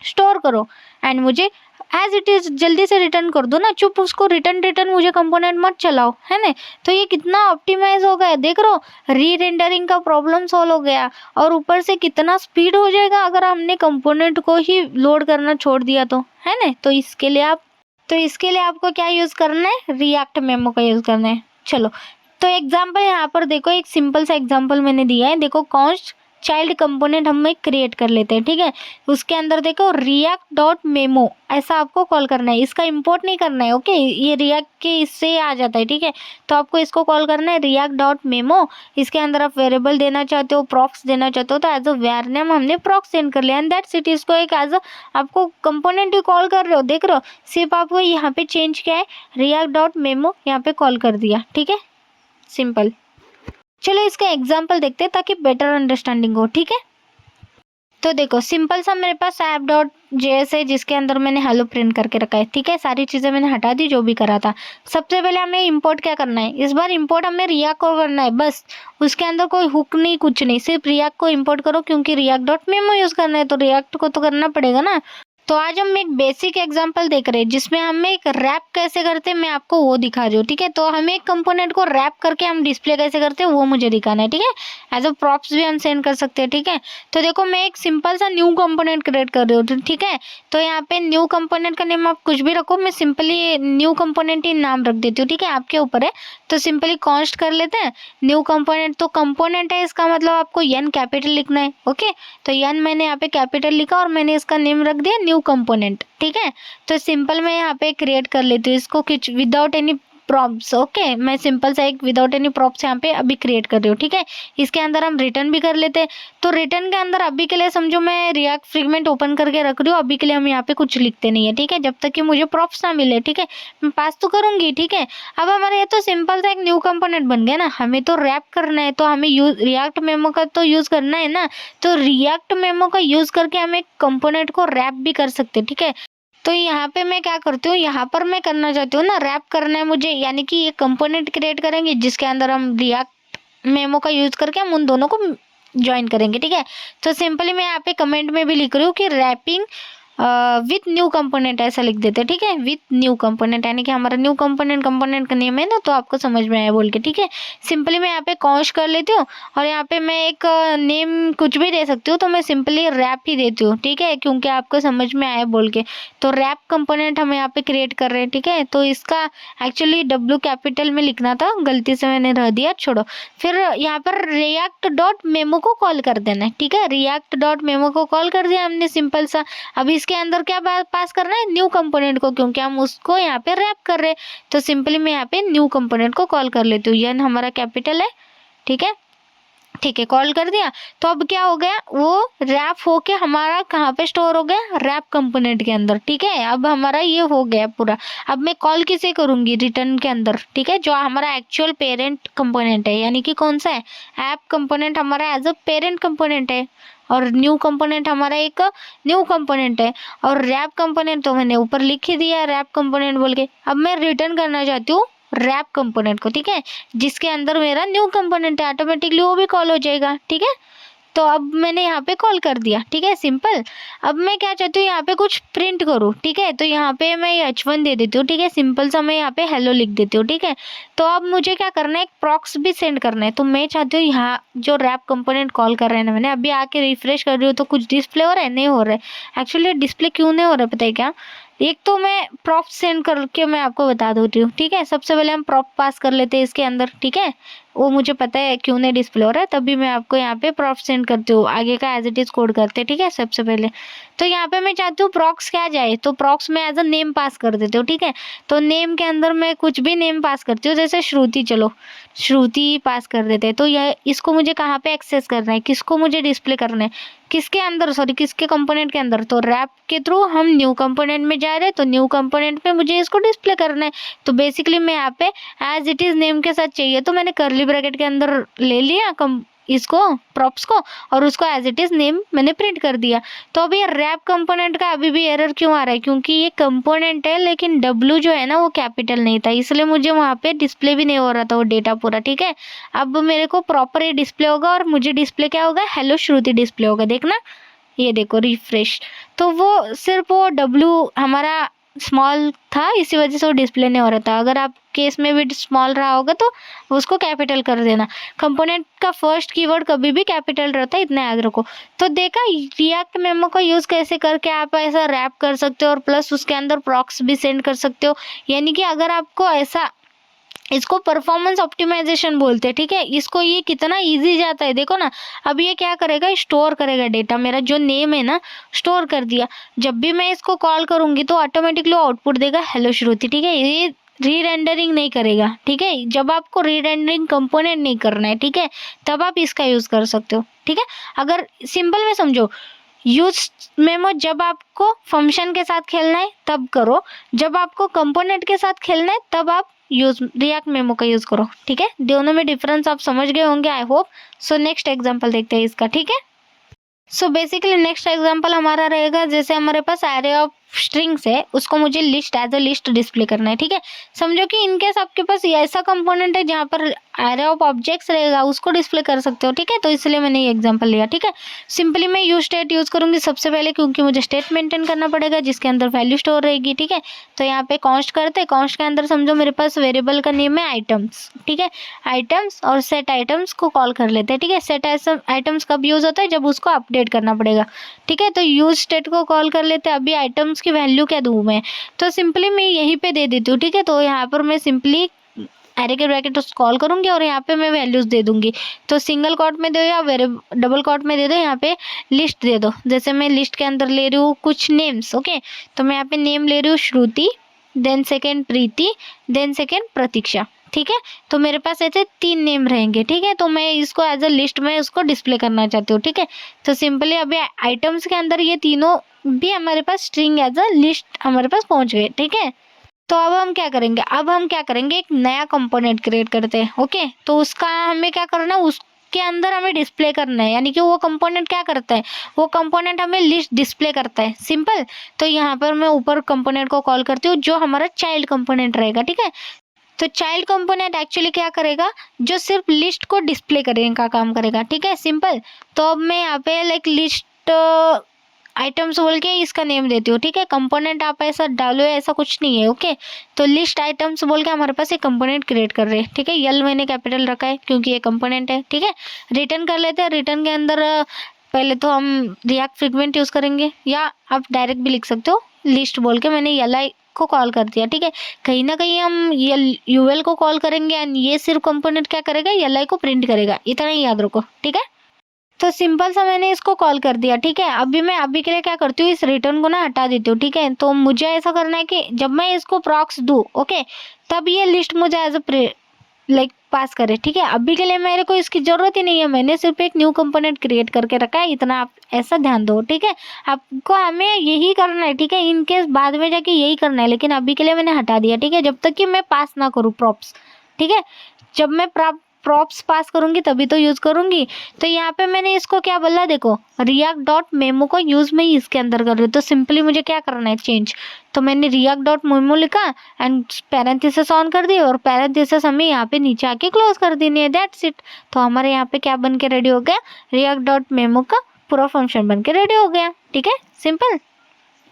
स्टोर करो एंड मुझे एज इट इज जल्दी से रिटर्न कर दो ना, चुप उसको रिटर्न मुझे कंपोनेंट मत चलाओ, है ना। तो ये कितना ऑप्टिमाइज हो गया, देख रहे हो, री रेंडरिंग का प्रॉब्लम सॉल्व हो गया और ऊपर से कितना स्पीड हो जाएगा अगर हमने कंपोनेंट को ही लोड करना छोड़ दिया तो, है ना। तो इसके लिए आपको क्या यूज करना है, रिएक्ट मेमो का यूज करना है। चलो तो एग्जाम्पल यहाँ पर देखो, एक सिंपल सा एग्जाम्पल मैंने दिया है, देखो कॉन्स्ट चाइल्ड कंपोनेंट हम एक क्रिएट कर लेते हैं, ठीक है। उसके अंदर देखो रिएक्ट डॉट मेमो ऐसा आपको कॉल करना है, इसका इंपोर्ट नहीं करना है, ओके, ये रिएक्ट के इससे आ जाता है, ठीक है। तो आपको इसको कॉल करना है रिएक्ट डॉट मेमो। इसके अंदर आप वेरिएबल देना चाहते हो, प्रॉक्स देना चाहते हो, तो एज अ वेर नेम हमने प्रॉक्स सेंड कर लिया एंड दैट्स इट। इसको एक एज अ आपको कंपोनेंट ही कॉल कर रहे हो, देख रहे हो, सिर्फ आपको यहाँ पे चेंज किया है, रिएक्ट डॉट मेमो यहाँ पे कॉल कर दिया, ठीक है, सिंपल। चलो इसका एग्जाम्पल देखते हैं ताकि बेटर अंडरस्टैंडिंग हो, ठीक है। तो देखो सिंपल सा मेरे पास app.js है जिसके अंदर मैंने हेलो प्रिंट करके रखा है, ठीक है। सारी चीज़ें मैंने हटा दी जो भी करा था। सबसे पहले हमें इंपोर्ट क्या करना है, इस बार इंपोर्ट हमें रिएक्ट को करना है, बस उसके अंदर कोई हुक नहीं, कुछ नहीं, सिर्फ रिएक्ट को इंपोर्ट करो क्योंकि रिएक्ट डॉट मेमो यूज़ करना है तो रिएक्ट को तो करना पड़ेगा ना। तो आज हम एक बेसिक एग्जांपल देख रहे हैं जिसमें हमें एक रैप कैसे करते हैं मैं आपको वो दिखा रही हूँ, ठीक है। तो हमें एक कंपोनेंट को रैप करके हम डिस्प्ले कैसे करते हैं वो मुझे दिखाना है, ठीक है। एज अ प्रॉप्स भी हम सेंड कर सकते हैं, ठीक है। तो देखो मैं एक सिंपल सा न्यू कंपोनेंट क्रिएट कर रही हूँ, ठीक है। तो यहाँ पे न्यू कंपोनेंट का नेम आप कुछ भी रखो, मैं सिंपली न्यू कंपोनेंट ही नाम रख देती हूँ, ठीक है, आपके ऊपर है। तो सिंपली कॉन्स्ट कर लेते हैं न्यू कंपोनेंट। तो कंपोनेंट है इसका मतलब आपको एन कैपिटल लिखना है, ओके। तो एन मैंने यहाँ पे कैपिटल लिखा और मैंने इसका नेम रख दिया न्यू कंपोनेंट, ठीक है। तो सिंपल मैं यहाँ पे क्रिएट कर लेती हूँ इसको कुछ विदाउट एनी प्रॉम्प्ट्स। ओके, मैं सिंपल सा एक विदाउट एनी प्रॉम्प्ट्स यहाँ पे अभी क्रिएट कर रही हूँ। ठीक है, इसके अंदर हम रिटर्न भी कर लेते हैं। तो रिटर्न के अंदर अभी के लिए समझो मैं रिएक्ट फ्रेगमेंट ओपन करके रख रही हूँ, अभी के लिए हम यहाँ पे कुछ लिखते नहीं है। ठीक है, जब तक कि मुझे प्रॉम्प्ट्स ना मिले। ठीक है, मैं पास तो करूंगी। ठीक है, अब हमारे ये तो सिंपल सा एक न्यू कंपोनेंट बन गया ना, हमें तो रैप करना है, तो हमें रिएक्ट मेमो का तो यूज करना है ना। तो रिएक्ट मेमो का यूज करके हम एक कंपोनेंट को रैप भी कर सकते हैं। ठीक है, तो यहाँ पे मैं क्या करती हूँ, यहाँ पर मैं करना चाहती हूँ ना, रैप करना है मुझे, यानी कि ये कंपोनेंट क्रिएट करेंगे जिसके अंदर हम रिएक्ट मेमो का यूज करके हम उन दोनों को ज्वाइन करेंगे। ठीक है, तो सिंपली मैं यहाँ पे कमेंट में भी लिख रही हूँ कि रैपिंग विथ न्यू कंपोनेंट ऐसा लिख देते हैं। ठीक है, विथ न्यू कंपोनेंट, यानी कि हमारा न्यू कंपोनेंट का नेम है ना, तो आपको समझ में आया बोल के। ठीक है, सिंपली मैं यहाँ पे कॉन्श कर लेती हूँ और यहाँ पे मैं एक नेम कुछ भी दे सकती हूँ, तो मैं सिंपली रैप ही देती हूँ। ठीक है, क्योंकि आपको समझ में आया बोल के। तो रैप कंपोनेंट हम यहाँ पे क्रिएट कर रहे हैं। ठीक है, तो इसका एक्चुअली W कैपिटल में लिखना था, गलती से मैंने रह दिया, छोड़ो। फिर यहाँ पर रिएक्ट डॉट मेमो को कॉल कर देना है। ठीक है, रिएक्ट डॉट मेमो को कॉल कर दिया हमने सिंपल सा। अब इसके अंदर क्या पास करना है, न्यू कंपोनेंट को, क्योंकि हम उसको यहाँ पे रैप कर रहे हैं। तो सिंपली मैं यहाँ पे न्यू कंपोनेंट को कॉल कर लेती हूँ, एन हमारा कैपिटल है। ठीक है, ठीक है, कॉल कर दिया। तो अब क्या हो गया, वो रैप होके हमारा कहाँ पे स्टोर हो गया, रैप कंपोनेंट के अंदर। ठीक है, अब हमारा ये हो गया पूरा। अब मैं कॉल किसे करूंगी, रिटर्न के अंदर। ठीक है, जो हमारा एक्चुअल पेरेंट कंपोनेंट है, यानी कि कौन सा है, ऐप कंपोनेंट हमारा एज अ पेरेंट कंपोनेंट है, और न्यू कंपोनेंट हमारा एक न्यू कंपोनेंट है, और रैप कंपोनेंट तो मैंने ऊपर लिख ही दिया रैप कंपोनेंट बोल के। अब मैं रिटर्न करना चाहती हूँ रैप कंपोनेंट को। ठीक है, जिसके अंदर मेरा न्यू कंपोनेंट है, ऑटोमेटिकली वो भी कॉल हो जाएगा। ठीक है, तो अब मैंने यहाँ पे कॉल कर दिया। ठीक है, सिंपल। अब मैं क्या चाहती हूँ, यहाँ पे कुछ प्रिंट करूँ। ठीक है, तो यहाँ पे मैं H1 दे देती हूँ। ठीक है, सिंपल सा मैं यहाँ पे हेलो लिख देती हूँ। ठीक है, तो अब मुझे क्या करना है, एक प्रॉक्स भी सेंड करना है। तो मैं चाहती हूँ यहाँ जो रैप कंपोनेंट कॉल कर रहे हैं ना, मैंने अभी आके रिफ्रेश कर रही हूँ, तो कुछ डिस्प्ले हो रहा है, नहीं हो रहा है। एक्चुअली डिस्प्ले क्यों नहीं हो रहा है पता है क्या, एक तो मैं प्रॉप सेंड करके मैं आपको बता देती हूँ। ठीक है, सबसे पहले हम प्रॉप पास कर लेते हैं इसके अंदर। ठीक है, वो मुझे पता है क्यों नहीं डिस्प्ले हो रहा है, तभी मैं आपको यहाँ पे प्रॉप सेंड करती हूँ, आगे का एज इट इज कोड करते हैं। ठीक है, सबसे पहले तो यहाँ पे मैं चाहती हूँ प्रॉक्स क्या जाए, तो प्रॉक्स में एज अ नेम पास कर देती हूँ। ठीक है, तो नेम के अंदर मैं कुछ भी नेम पास करती हूँ, जैसे श्रुति, चलो श्रुति पास कर देते हैं। तो यह इसको मुझे कहाँ पे एक्सेस करना है, किसको मुझे डिस्प्ले करना है, किसके अंदर, सॉरी किसके कंपोनेंट के अंदर, तो रैप के थ्रू हम न्यू कंपोनेंट में जा रहे हैं, तो न्यू कंपोनेंट में मुझे इसको डिस्प्ले करना है। तो बेसिकली मैं यहाँ पे एज इट इज नेम के साथ चाहिए, तो मैंने कर्ली ब्रैकेट के अंदर ले लिया इसको प्रॉप्स को, और उसको एज इट इज नेम मैंने प्रिंट कर दिया। तो अभी ये रैप कंपोनेंट का अभी भी एरर क्यों आ रहा है, क्योंकि ये कंपोनेंट है लेकिन W जो है ना वो कैपिटल नहीं था, इसलिए मुझे वहाँ पे डिस्प्ले भी नहीं हो रहा था वो डेटा पूरा। ठीक है, अब मेरे को प्रॉपर ये डिस्प्ले होगा, और मुझे डिस्प्ले क्या होगा, हेलो श्रुति डिस्प्ले होगा। देखना, ये देखो रिफ्रेश, तो वो सिर्फ वो W हमारा स्मॉल था, इसी वजह से वो डिस्प्ले नहीं हो रहा था। अगर आप केस में भी स्मॉल रहा होगा तो उसको कैपिटल कर देना। कंपोनेंट का फर्स्ट कीवर्ड कभी भी कैपिटल रहता है, इतना याद रखो। तो देखा, रिएक्ट मेमो का यूज़ कैसे करके आप ऐसा रैप कर सकते हो, और प्लस उसके अंदर प्रॉक्स भी सेंड कर सकते हो। यानी कि अगर आपको ऐसा, इसको परफॉर्मेंस ऑप्टिमाइजेशन बोलते हैं। ठीक है, इसको ये कितना इजी जाता है, देखो ना। अब ये क्या करेगा, स्टोर करेगा डेटा, मेरा जो नेम है ना स्टोर कर दिया। जब भी मैं इसको कॉल करूंगी तो ऑटोमेटिकली आउटपुट देगा हेलो श्रुति। ठीक है, ये री रेंडरिंग नहीं करेगा। ठीक है, जब आपको री रेंडरिंग कंपोनेंट नहीं करना है, ठीक है, तब आप इसका यूज़ कर सकते हो। ठीक है, अगर सिंपल में समझो, यूज मेमो जब आपको फंक्शन के साथ खेलना है तब करो, जब आपको कंपोनेंट के साथ खेलना है तब आप यूज रिएक्ट मेमो का यूज़ करो। ठीक है, दोनों में डिफरेंस आप समझ गए होंगे I hope. So next example देखते हैं इसका। ठीक है, सो बेसिकली नेक्स्ट एग्जांपल हमारा रहेगा, जैसे हमारे पास एरे ऑफ स्ट्रिंग्स है, उसको मुझे list as a list display करना है। ठीक है, समझो कि इनकेस आपके पास ऐसा कंपोनेंट है जहाँ पर एरे ऑफ ऑब्जेक्ट्स रहेगा, उसको डिस्प्ले कर सकते हो। ठीक है, तो इसलिए मैंने ये एग्जांपल लिया। ठीक है, सिंपली मैं यूज स्टेट यूज़ करूँगी सबसे पहले, क्योंकि मुझे स्टेट मेंटेन करना पड़ेगा जिसके अंदर वैल्यू स्टोर रहेगी। ठीक है, तो यहाँ पे कॉन्स्ट करते हैं, कॉन्स्ट के अंदर समझो मेरे पास वेरिएबल का नेम है आइटम्स। ठीक है, आइटम्स और सेट आइटम्स को कॉल कर लेते हैं। ठीक है, सेट आइटम्स कब यूज़ होता है, जब उसको अपडेट करना पड़ेगा। ठीक है, तो यूज स्टेट को कॉल कर लेते हैं। अभी आइटम्स की वैल्यू क्या दूँ मैं, तो सिंपली मैं यहीं पे दे देती हूँ। ठीक है, तो यहाँ पर मैं सिंपली एरे के ब्रैकेट कॉल करूंगी और यहाँ पे मैं वैल्यूज दे दूंगी। तो सिंगल कॉट में दो या डबल कॉट में दे दो, यहाँ पे लिस्ट दे दो। जैसे मैं लिस्ट के अंदर ले रही हूँ कुछ नेम्स। ओके, तो मैं यहाँ पे नेम ले रही हूँ श्रुति। देन सेकेंड प्रीति, देन सेकेंड प्रतीक्षा। ठीक है, तो मेरे पास ऐसे 3 नेम रहेंगे। ठीक है, तो मैं इसको एज अ लिस्ट में उसको डिस्प्ले करना चाहती हूँ। ठीक है, तो सिंपली अभी आइटम्स के अंदर ये तीनों भी हमारे पास स्ट्रिंग एज अ लिस्ट हमारे पास पहुंच गए। ठीक है, तो अब हम क्या करेंगे, एक नया कंपोनेंट क्रिएट करते हैं। ओके, तो उसका हमें क्या करना है, उसके अंदर हमें डिस्प्ले करना है, यानी कि वो कंपोनेंट क्या करता है, वो कंपोनेंट हमें लिस्ट डिस्प्ले करता है। सिंपल। तो यहाँ पर मैं ऊपर कंपोनेंट को कॉल करती हूँ जो हमारा चाइल्ड कंपोनेंट रहेगा। ठीक है, तो चाइल्ड कंपोनेंट एक्चुअली क्या करेगा, जो सिर्फ लिस्ट को डिस्प्ले करने का काम करेगा। ठीक है, सिंपल। तो अब मैं यहाँ पे लाइक लिस्ट आइटम्स बोल के इसका नेम देती हूँ। ठीक है, कंपोनेंट आप ऐसा डालो, ऐसा कुछ नहीं है। ओके, तो लिस्ट आइटम्स बोल के हमारे पास एक कंपोनेंट क्रिएट कर रहे हैं। ठीक है, यल मैंने कैपिटल रखा है क्योंकि ये कंपोनेंट है। ठीक है, रिटर्न कर लेते हैं। रिटर्न के अंदर पहले तो हम रिएक्ट फ्रीक्वेंट यूज़ करेंगे, या आप डायरेक्ट भी लिख सकते हो, लिस्ट बोल के मैंने यल आई को कॉल कर दिया। ठीक है, कहीं ना कहीं हम यूएल को कॉल करेंगे एंड ये सिर्फ कंपोनेंट क्या करेगा, यल आई को प्रिंट करेगा। इतना ही याद रखो। ठीक है, तो सिंपल सा मैंने इसको कॉल कर दिया। ठीक है, अभी के लिए क्या करती हूँ, इस रिटर्न को ना हटा देती हूँ। ठीक है, तो मुझे ऐसा करना है कि जब मैं इसको प्रॉक्स दूँ, ओके, तब ये लिस्ट मुझे एज अ लाइक पास करे। ठीक है, अभी के लिए मेरे को इसकी ज़रूरत ही नहीं है, मैंने सिर्फ एक न्यू कंपोनेंट क्रिएट करके रखा है, इतना आप ऐसा ध्यान दो। ठीक है, आपको हमें यही करना है। ठीक है, इनकेस बाद में जाके यही करना है, लेकिन अभी के लिए मैंने हटा दिया। ठीक है, जब तक कि मैं पास ना करूँ प्रॉप्स। ठीक है, जब मैं प्रॉप्स पास करूंगी तभी तो यूज़ करूंगी। तो यहाँ पे मैंने इसको क्या बोला, देखो रिएक्ट डॉट मेमो को यूज़ में ही इसके अंदर कर रही हूँ, तो सिंपली मुझे क्या करना है, चेंज। तो मैंने रिएक्ट डॉट मेमो लिखा एंड पैरेंथेसिस ऑन कर दी, और पैरेंथेसिस हमें यहाँ पे नीचे आके क्लोज कर देनी है। That's it. तो हमारे यहाँ पे क्या बन के रेडी हो गया, रिएक्ट डॉट मेमो का पूरा फंक्शन बन के रेडी हो गया। ठीक है, सिंपल।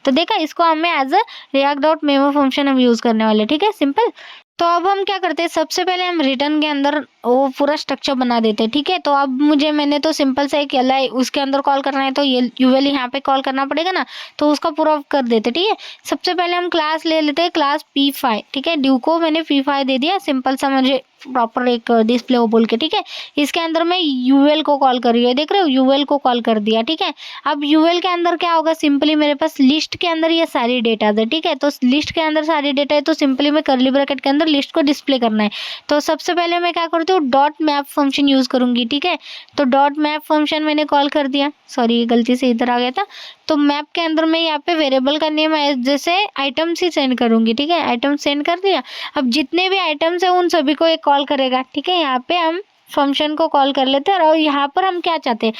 तो देखा, इसको हमें as a react dot memo function हम यूज़ करने वाले। ठीक है, सिंपल। तो अब हम क्या करते हैं, सबसे पहले हम रिटर्न के अंदर वो पूरा स्ट्रक्चर बना देते हैं। ठीक है, तो अब मैंने तो सिंपल से एक ली उसके अंदर कॉल करना है, तो ये यूएल यहाँ पे कॉल करना पड़ेगा ना, तो उसका पूरा कर देते। ठीक है, सबसे पहले हम क्लास ले लेते हैं, क्लास P5। ठीक है, ड्यू को मैंने P5 दे दिया, सिंपल सा मुझे प्रॉपर एक डिस्प्ले हो बोल के। ठीक है, इसके अंदर मैं यूएल को कॉल कर रही हूँ, देख रहे हो, यूएल को कॉल कर दिया। ठीक है, अब यूएल के अंदर क्या होगा, सिंपली मेरे पास लिस्ट के अंदर ये सारी डेटा है। ठीक है, तो लिस्ट के अंदर सारी डेटा है, तो सिंपली मैं कर्ली ब्रैकेट के अंदर लिस्ट को डिस्प्ले करना है। तो सबसे पहले मैं क्या करती हूँ, डॉट मैप फंक्शन यूज़ करूँगी। ठीक है, तो डॉट मैप फंक्शन मैंने कॉल कर दिया, सॉरी गलती से इधर आ गया था। तो मैप के अंदर मैं यहाँ पे वेरिएबल का नेम जैसे आइटम्स ही सेंड करूँगी। ठीक है, आइटम सेंड कर दिया। अब जितने भी आइटम्स है उन सभी को एक कॉल करेगा। ठीक है, यहाँ पे हम फंक्शन को कॉल कर लेते हैं, और यहाँ पर हम क्या चाहते हैं,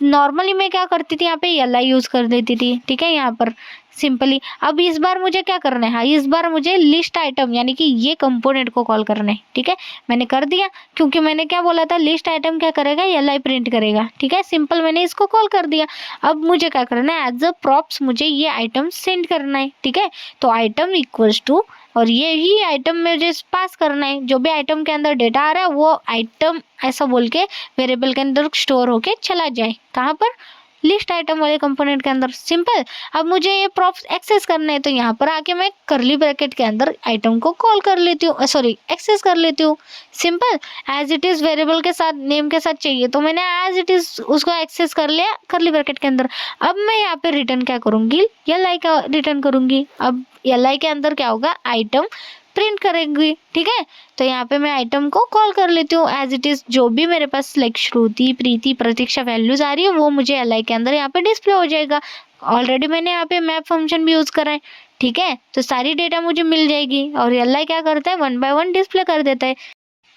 नॉर्मली मैं क्या करती थी, यहाँ पे यल यूज़ कर देती थी। ठीक है, यहाँ पर सिंपली। अब इस बार मुझे क्या करना है, हाँ, इस बार मुझे लिस्ट आइटम यानी कि ये कंपोनेंट को कॉल करना है। ठीक है, मैंने कर दिया, क्योंकि मैंने क्या बोला था, लिस्ट आइटम क्या करेगा, यल प्रिंट करेगा। ठीक है, सिंपल, मैंने इसको कॉल कर दिया। अब मुझे क्या करना है, एज अ प्रॉप्स मुझे ये आइटम सेंड करना है। ठीक है, तो आइटम इक्वल्स टू, और ये ही आइटम मुझे पास करना है, जो भी आइटम के अंदर डेटा आ रहा है वो आइटम ऐसा बोल के वेरिएबल के अंदर स्टोर होके चला जाए। कहाँ पर, लिस्ट आइटम वाले कंपोनेंट के अंदर। सिंपल। अब मुझे ये प्रॉप्स एक्सेस करना है, तो यहाँ पर आके मैं कर्ली ब्रैकेट के अंदर आइटम को कॉल कर लेती हूँ, सॉरी एक्सेस कर लेती हूँ। Simple, as it is variable के साथ, नेम के साथ चाहिए, तो मैंने एज इट इज़ उसको एक्सेस कर लिया कर्ली ब्रैकेट के अंदर। अब मैं यहाँ पे रिटर्न क्या करूँगी, यल का रिटर्न करूँगी। अब यल के अंदर क्या होगा, आइटम प्रिंट करेंगी। ठीक है, तो यहाँ पे मैं आइटम को कॉल कर लेती हूँ एज इट इज़, जो भी मेरे पास लाइक श्रुति, प्रीति, प्रतीक्षा वैल्यूज आ रही है वो मुझे एल के अंदर यहाँ पे डिस्प्ले हो जाएगा। ऑलरेडी मैंने यहाँ पे मैप फंक्शन भी यूज़ करा है। ठीक है, तो सारी डेटा मुझे मिल जाएगी, और एल क्या करता है, 1 बाय 1 डिस्प्ले कर देता है।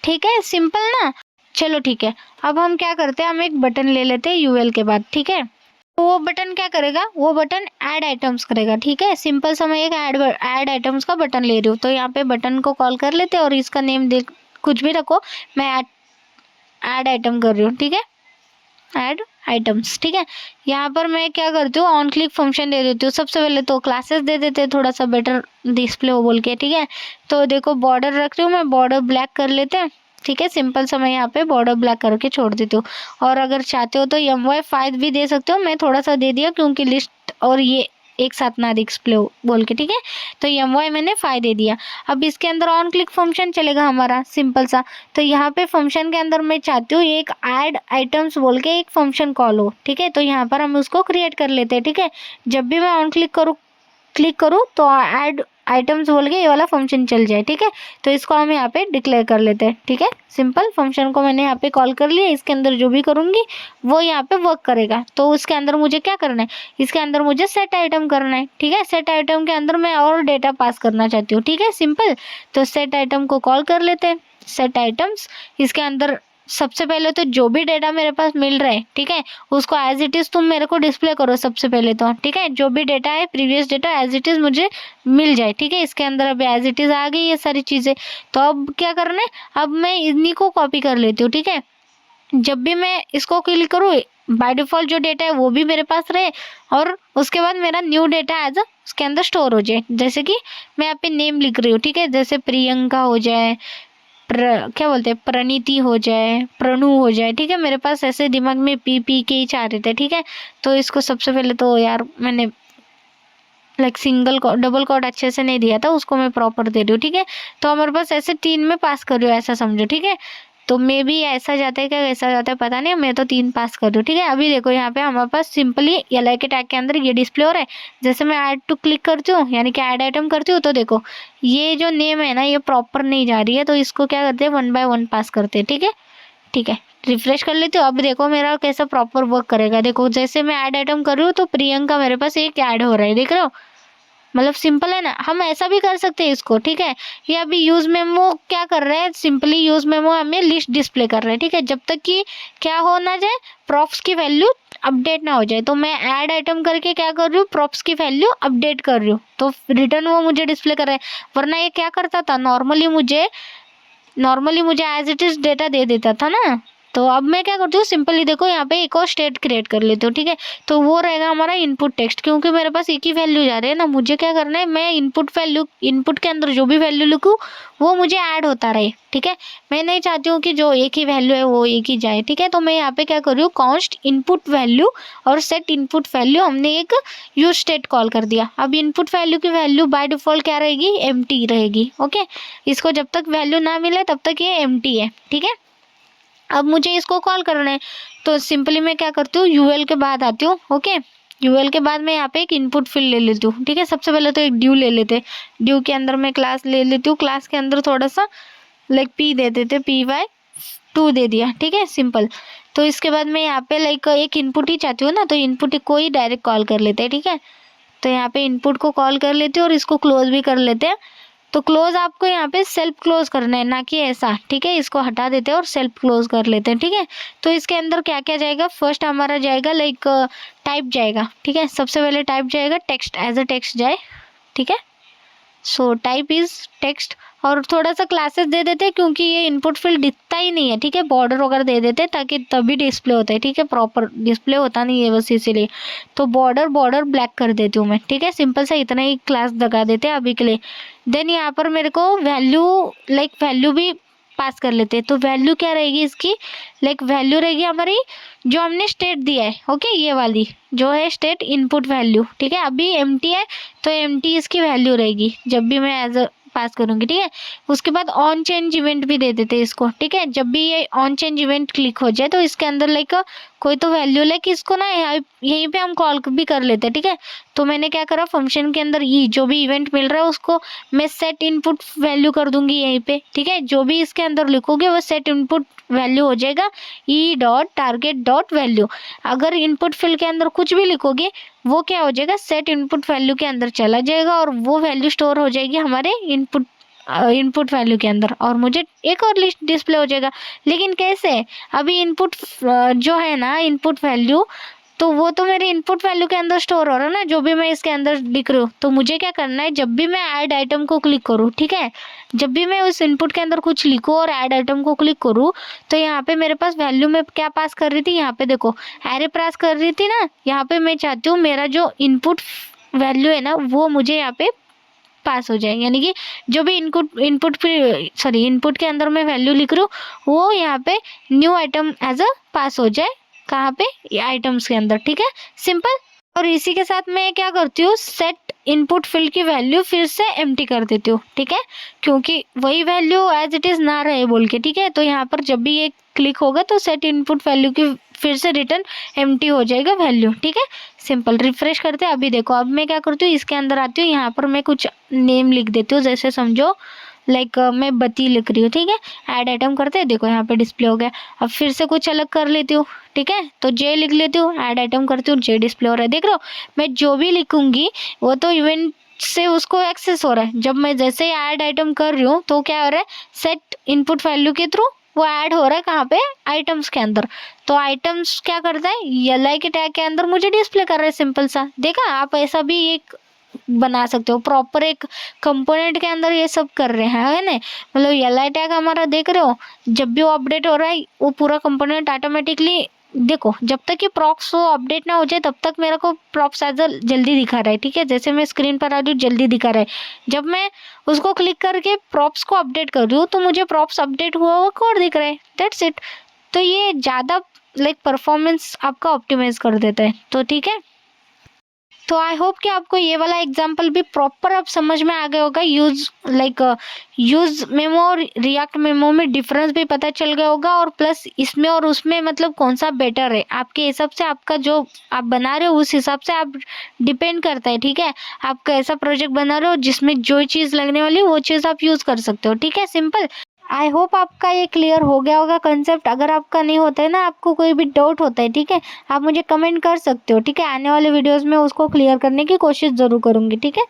ठीक है, सिंपल ना। चलो ठीक है, अब हम क्या करते हैं, हम एक बटन ले लेते हैं यूएल के बाद। ठीक है, तो वो बटन क्या करेगा, वो बटन ऐड आइटम्स करेगा। ठीक है, सिंपल सा मैं एक ऐड आइटम्स का बटन ले रही हूँ, तो यहाँ पे बटन को कॉल कर लेते हैं, और इसका नेम देख कुछ भी रखो, मैं ऐड आइटम कर रही हूँ। ठीक है, ऐड आइटम्स। ठीक है, यहाँ पर मैं क्या करती हूँ, ऑन क्लिक फंक्शन दे देती हूँ। सबसे पहले तो क्लासेस दे देते हैं, थोड़ा सा बेटर डिस्प्ले हो बोल के। ठीक है, तो देखो बॉर्डर रख रही हूँ मैं, बॉर्डर ब्लैक कर लेते हैं। ठीक है, सिंपल सा मैं यहाँ पे बॉर्डर ब्लैक करके छोड़ देती हूँ, और अगर चाहते हो तो MY5 भी दे सकते हो, मैं थोड़ा सा दे दिया क्योंकि लिस्ट और ये एक साथ ना डिस्प्ले हो बोल के। ठीक है, तो MY मैंने 5 दे दिया। अब इसके अंदर ऑन क्लिक फंक्शन चलेगा हमारा, सिंपल सा। तो यहाँ पे फंक्शन के अंदर मैं चाहती हूँ एक ऐड आइटम्स बोल के एक फंक्शन कॉल हो। ठीक है, तो यहाँ पर हम उसको क्रिएट कर लेते हैं। ठीक है, जब भी मैं ऑन क्लिक करूँ तो ऐड आइटम्स बोल के ये वाला फंक्शन चल जाए, ठीक है। तो इसको हम यहाँ पे डिक्लेयर कर लेते हैं, ठीक है। सिंपल फंक्शन को मैंने यहाँ पे कॉल कर लिया, इसके अंदर जो भी करूँगी वो यहाँ पे वर्क करेगा। तो उसके अंदर मुझे क्या करना है, इसके अंदर मुझे सेट आइटम करना है, ठीक है। सेट आइटम के अंदर मैं और डेटा पास करना चाहती हूँ, ठीक है, सिंपल। तो सेट आइटम को कॉल कर लेते हैं, सेट आइटम्स। इसके अंदर सबसे पहले तो जो भी डेटा मेरे पास मिल रहा है, ठीक है, उसको एज इट इज़ तुम मेरे को डिस्प्ले करो सबसे पहले तो, ठीक है। जो भी डेटा है previous data as it is मुझे मिल जाए, ठीक है। इसके अंदर अभी एज इट इज़ आ गई ये सारी चीज़ें। तो अब क्या करना है, अब मैं इन्हीं को कॉपी कर लेती हूँ, ठीक है। जब भी मैं इसको क्लिक करूँ बाय डिफ़ॉल्ट जो डेटा है वो भी मेरे पास रहे, और उसके बाद मेरा न्यू डेटा एज उसके अंदर स्टोर हो जाए। जैसे कि मैं यहाँ पे नेम लिख रही हूँ, ठीक है, जैसे प्रियंका हो जाए, क्या बोलते हैं, प्रणीति हो जाए, प्रणु हो जाए, ठीक है। मेरे पास ऐसे दिमाग में पी के ही चाह रहे थे, ठीक है। तो इसको सबसे पहले तो यार मैंने लाइक सिंगल डबल कोड अच्छे से नहीं दिया था, उसको मैं प्रॉपर दे रही हूँ, ठीक है। तो हमारे पास ऐसे 3 में पास कर रही हूँ, ऐसा समझो, ठीक है। तो मे भी ऐसा जाता है क्या, ऐसा जाता है पता नहीं, मैं तो 3 पास कर रही हूँ, ठीक है। अभी देखो यहाँ पे हमारे पास सिंपली एल के टैग के अंदर ये डिस्प्ले हो रहा है। जैसे मैं ऐड टू क्लिक करती हूँ, यानी कि ऐड आइटम करती हूँ, तो देखो ये जो नेम है ना ये प्रॉपर नहीं जा रही है, तो इसको क्या करते हैं 1 बाय 1 पास करते हैं, ठीक है, ठीक है। रिफ्रेश कर लेती हूँ। अब देखो मेरा कैसा प्रॉपर वर्क करेगा। देखो जैसे मैं ऐड आइटम कर रही हूँ तो प्रियंका मेरे पास एक ऐड हो रहा है, देख रहे हो, मतलब सिंपल है ना। हम ऐसा भी कर सकते हैं इसको, ठीक है। ये अभी यूज मेमो क्या कर रहे हैं, सिंपली यूज मेमो हमें लिस्ट डिस्प्ले कर रहे हैं, ठीक है। जब तक कि क्या हो ना जाए, प्रॉप्स की वैल्यू अपडेट ना हो जाए। तो मैं ऐड आइटम करके क्या कर रही हूँ, प्रॉप्स की वैल्यू अपडेट कर रही हूँ, तो रिटर्न वो मुझे डिस्प्ले कर रहा है। वरना ये क्या करता था, नॉर्मली मुझे एज इट इज डेटा दे देता था ना। तो अब मैं क्या करती हूँ, सिंपली देखो यहाँ पे एक और स्टेट क्रिएट कर लेती हूँ, ठीक है। तो वो रहेगा हमारा इनपुट टेक्स्ट, क्योंकि मेरे पास एक ही वैल्यू जा रही है ना। मुझे क्या करना है, मैं इनपुट के अंदर जो भी वैल्यू लिखूँ वो मुझे ऐड होता रहे, ठीक है। मैं नहीं चाहती हूँ कि जो एक ही वैल्यू है वो एक ही जाए, ठीक है। तो मैं यहाँ पे क्या कर रही हूँ, कॉन्स्ट इनपुट वैल्यू और सेट इनपुट वैल्यू हमने एक यूज स्टेट कॉल कर दिया। अब इनपुट वैल्यू की वैल्यू बाय डिफॉल्ट क्या रहेगी, एम्प्टी रहेगी, ओके। इसको जब तक वैल्यू ना मिले तब तक ये एम्प्टी है, ठीक है। अब मुझे इसको कॉल करना है, तो सिंपली मैं क्या करती हूँ, यूएल के बाद आती हूँ, ओके। यूएल के बाद मैं यहाँ पे एक इनपुट फील्ड ले लेती हूँ, ठीक है। सबसे पहले तो एक ड्यू ले लेते, ड्यू के अंदर मैं क्लास ले लेती हूँ, क्लास के अंदर थोड़ा सा लाइक पी दे देते, py2 दे दिया, ठीक है, सिंपल। तो इसके बाद मैं यहाँ पे लाइक एक इनपुट ही चाहती हूँ ना, तो इनपुट को ही डायरेक्ट कॉल कर लेते हैं, ठीक है। तो यहाँ पे इनपुट को कॉल कर लेते हैं और इसको क्लोज भी कर लेते हैं। तो क्लोज आपको यहाँ पे सेल्फ क्लोज करना है, ना कि ऐसा, ठीक है। इसको हटा देते हैं और सेल्फ क्लोज कर लेते हैं, ठीक है। तो इसके अंदर क्या क्या जाएगा, फर्स्ट हमारा जाएगा लाइक टाइप जाएगा, ठीक है। सबसे पहले टाइप जाएगा टेक्स्ट, एज अ टेक्स्ट जाए, ठीक है। सो टाइप इज टेक्स्ट, और थोड़ा सा क्लासेस दे देते हैं क्योंकि ये इनपुट फील्ड दिखता ही नहीं है, ठीक है। बॉर्डर वगैरह दे देते हैं ताकि तभी डिस्प्ले होता है, ठीक है। प्रॉपर डिस्प्ले होता नहीं है बस इसीलिए। तो बॉर्डर ब्लैक कर देती हूँ मैं, ठीक है। सिंपल सा इतना ही क्लास लगा देते हैं अभी के लिए। देन यहाँ पर मेरे को वैल्यू भी पास कर लेते हैं। तो वैल्यू क्या रहेगी इसकी, वैल्यू रहेगी हमारी जो हमने स्टेट दिया है, ओके। ये वाली जो है स्टेट इनपुट वैल्यू, ठीक है। अभी एम्प्टी है तो एम्प्टी इसकी वैल्यू रहेगी जब भी मैं एज अ पास करूंगी, ठीक है। उसके बाद ऑन चेंज इवेंट भी दे देते हैं इसको, ठीक है। जब भी ये ऑन चेंज इवेंट क्लिक हो जाए तो इसके अंदर कोई तो वैल्यू इसको ना यहीं पे हम कॉल भी कर लेते हैं, ठीक है। तो मैंने क्या करा, फंक्शन के अंदर ये जो भी इवेंट मिल रहा है उसको मैं सेट इनपुट वैल्यू कर दूंगी यहीं पे, ठीक है। जो भी इसके अंदर लिखोगे वो सेट इनपुट वैल्यू हो जाएगा, e.target.value। अगर इनपुट फील्ड के अंदर कुछ भी लिखोगे वो क्या हो जाएगा, सेट इनपुट वैल्यू के अंदर चला जाएगा और वो वैल्यू स्टोर हो जाएगी हमारे इनपुट वैल्यू के अंदर, और मुझे एक और लिस्ट डिस्प्ले हो जाएगा। लेकिन कैसे, अभी इनपुट जो है ना इनपुट वैल्यू, तो वो तो मेरे इनपुट वैल्यू के अंदर स्टोर हो रहा है ना, जो भी मैं इसके अंदर लिख रही हूँ। तो मुझे क्या करना है, जब भी मैं ऐड आइटम को क्लिक करूँ, ठीक है, जब भी मैं उस इनपुट के अंदर कुछ लिखूँ और ऐड आइटम को क्लिक करूँ, तो यहाँ पे मेरे पास वैल्यू में क्या पास कर रही थी, यहाँ पे देखो एरे पास कर रही थी ना। यहाँ पे मैं चाहती हूँ मेरा जो इनपुट वैल्यू है ना वो मुझे यहाँ पे पास हो जाए, यानी कि जो भी इनपुट के अंदर मैं वैल्यू लिख रही हूँ वो यहाँ पे न्यू आइटम एज अ पास हो जाए, कहाँ पे, आइटम्स के अंदर, ठीक है, सिंपल। और इसी के साथ मैं क्या करती हूँ, सेट इनपुट फील्ड की वैल्यू फिर से एम्प्टी कर देती हूँ, ठीक है, क्योंकि वही वैल्यू एज इट इज ना रहे बोल के, ठीक है। तो यहाँ पर जब भी ये क्लिक होगा तो सेट इनपुट वैल्यू की फिर से रिटर्न एम्प्टी हो जाएगा वैल्यू, ठीक है। सिंपल रिफ्रेश करते हैं। अभी देखो, अब मैं क्या करती हूँ, इसके अंदर आती हूँ, यहाँ पर मैं कुछ नेम लिख देती हूँ, जैसे समझो लाइक मैं बत्ती लिख रही हूँ, ठीक है। ऐड आइटम करते हैं, देखो यहाँ पे डिस्प्ले हो गया। अब फिर से कुछ अलग कर लेती हूँ, ठीक है, तो जे लिख लेती हूँ, ऐड आइटम करती हूँ, जे डिस्प्ले हो रहा है। देख रहे हो, मैं जो भी लिखूंगी वो तो इवेंट से उसको एक्सेस हो रहा है। जब मैं जैसे ही ऐड आइटम कर रही हूँ तो क्या हो रहा है, सेट इनपुट वैल्यू के थ्रू वो ऐड हो रहा है कहाँ पे, आइटम्स के अंदर। तो आइटम्स क्या करता है, एल के टैग के अंदर मुझे डिस्प्ले कर रहा है, सिंपल सा। देखा, आप ऐसा भी एक बना सकते हो, प्रॉपर एक कंपोनेंट के अंदर ये सब कर रहे हैं, है ना। मतलब एल टैग हमारा देख रहे हो, जब भी वो अपडेट हो रहा है वो पूरा कंपोनेंट ऑटोमेटिकली, देखो जब तक कि प्रॉक्स वो अपडेट ना हो जाए तब तक मेरे को प्रॉक्स एज जल्दी दिखा रहा है, ठीक है। जैसे मैं स्क्रीन पर आ रही हूँ, जल्दी दिखा रहा है। जब मैं उसको क्लिक करके प्रॉप्स को अपडेट कर रही हूँ तो मुझे प्रॉप्स अपडेट हुआ हुआ कोड दिख रहा है, दैट्स इट। तो ये ज़्यादा लाइक परफॉर्मेंस आपका ऑप्टिमाइज कर देता है, तो ठीक है। तो आई होप कि आपको ये वाला एग्जाम्पल भी प्रॉपर अब समझ में आ गया होगा। यूज मेमो और रिएक्ट मेमो में डिफरेंस भी पता चल गया होगा, और प्लस इसमें और उसमें मतलब कौन सा बेटर है आपके हिसाब से, आपका जो आप बना रहे हो उस हिसाब से आप डिपेंड करता है, ठीक है। आपका ऐसा प्रोजेक्ट बना रहे हो जिसमें जो चीज़ लगने वाली वो चीज़ आप यूज़ कर सकते हो, ठीक है, सिंपल। आई होप आपका ये क्लियर हो गया होगा कंसेप्ट। अगर आपका नहीं होता है ना, आपको कोई भी डाउट होता है, ठीक है, आप मुझे कमेंट कर सकते हो, ठीक है। आने वाले वीडियोस में उसको क्लियर करने की कोशिश ज़रूर करूँगी, ठीक है।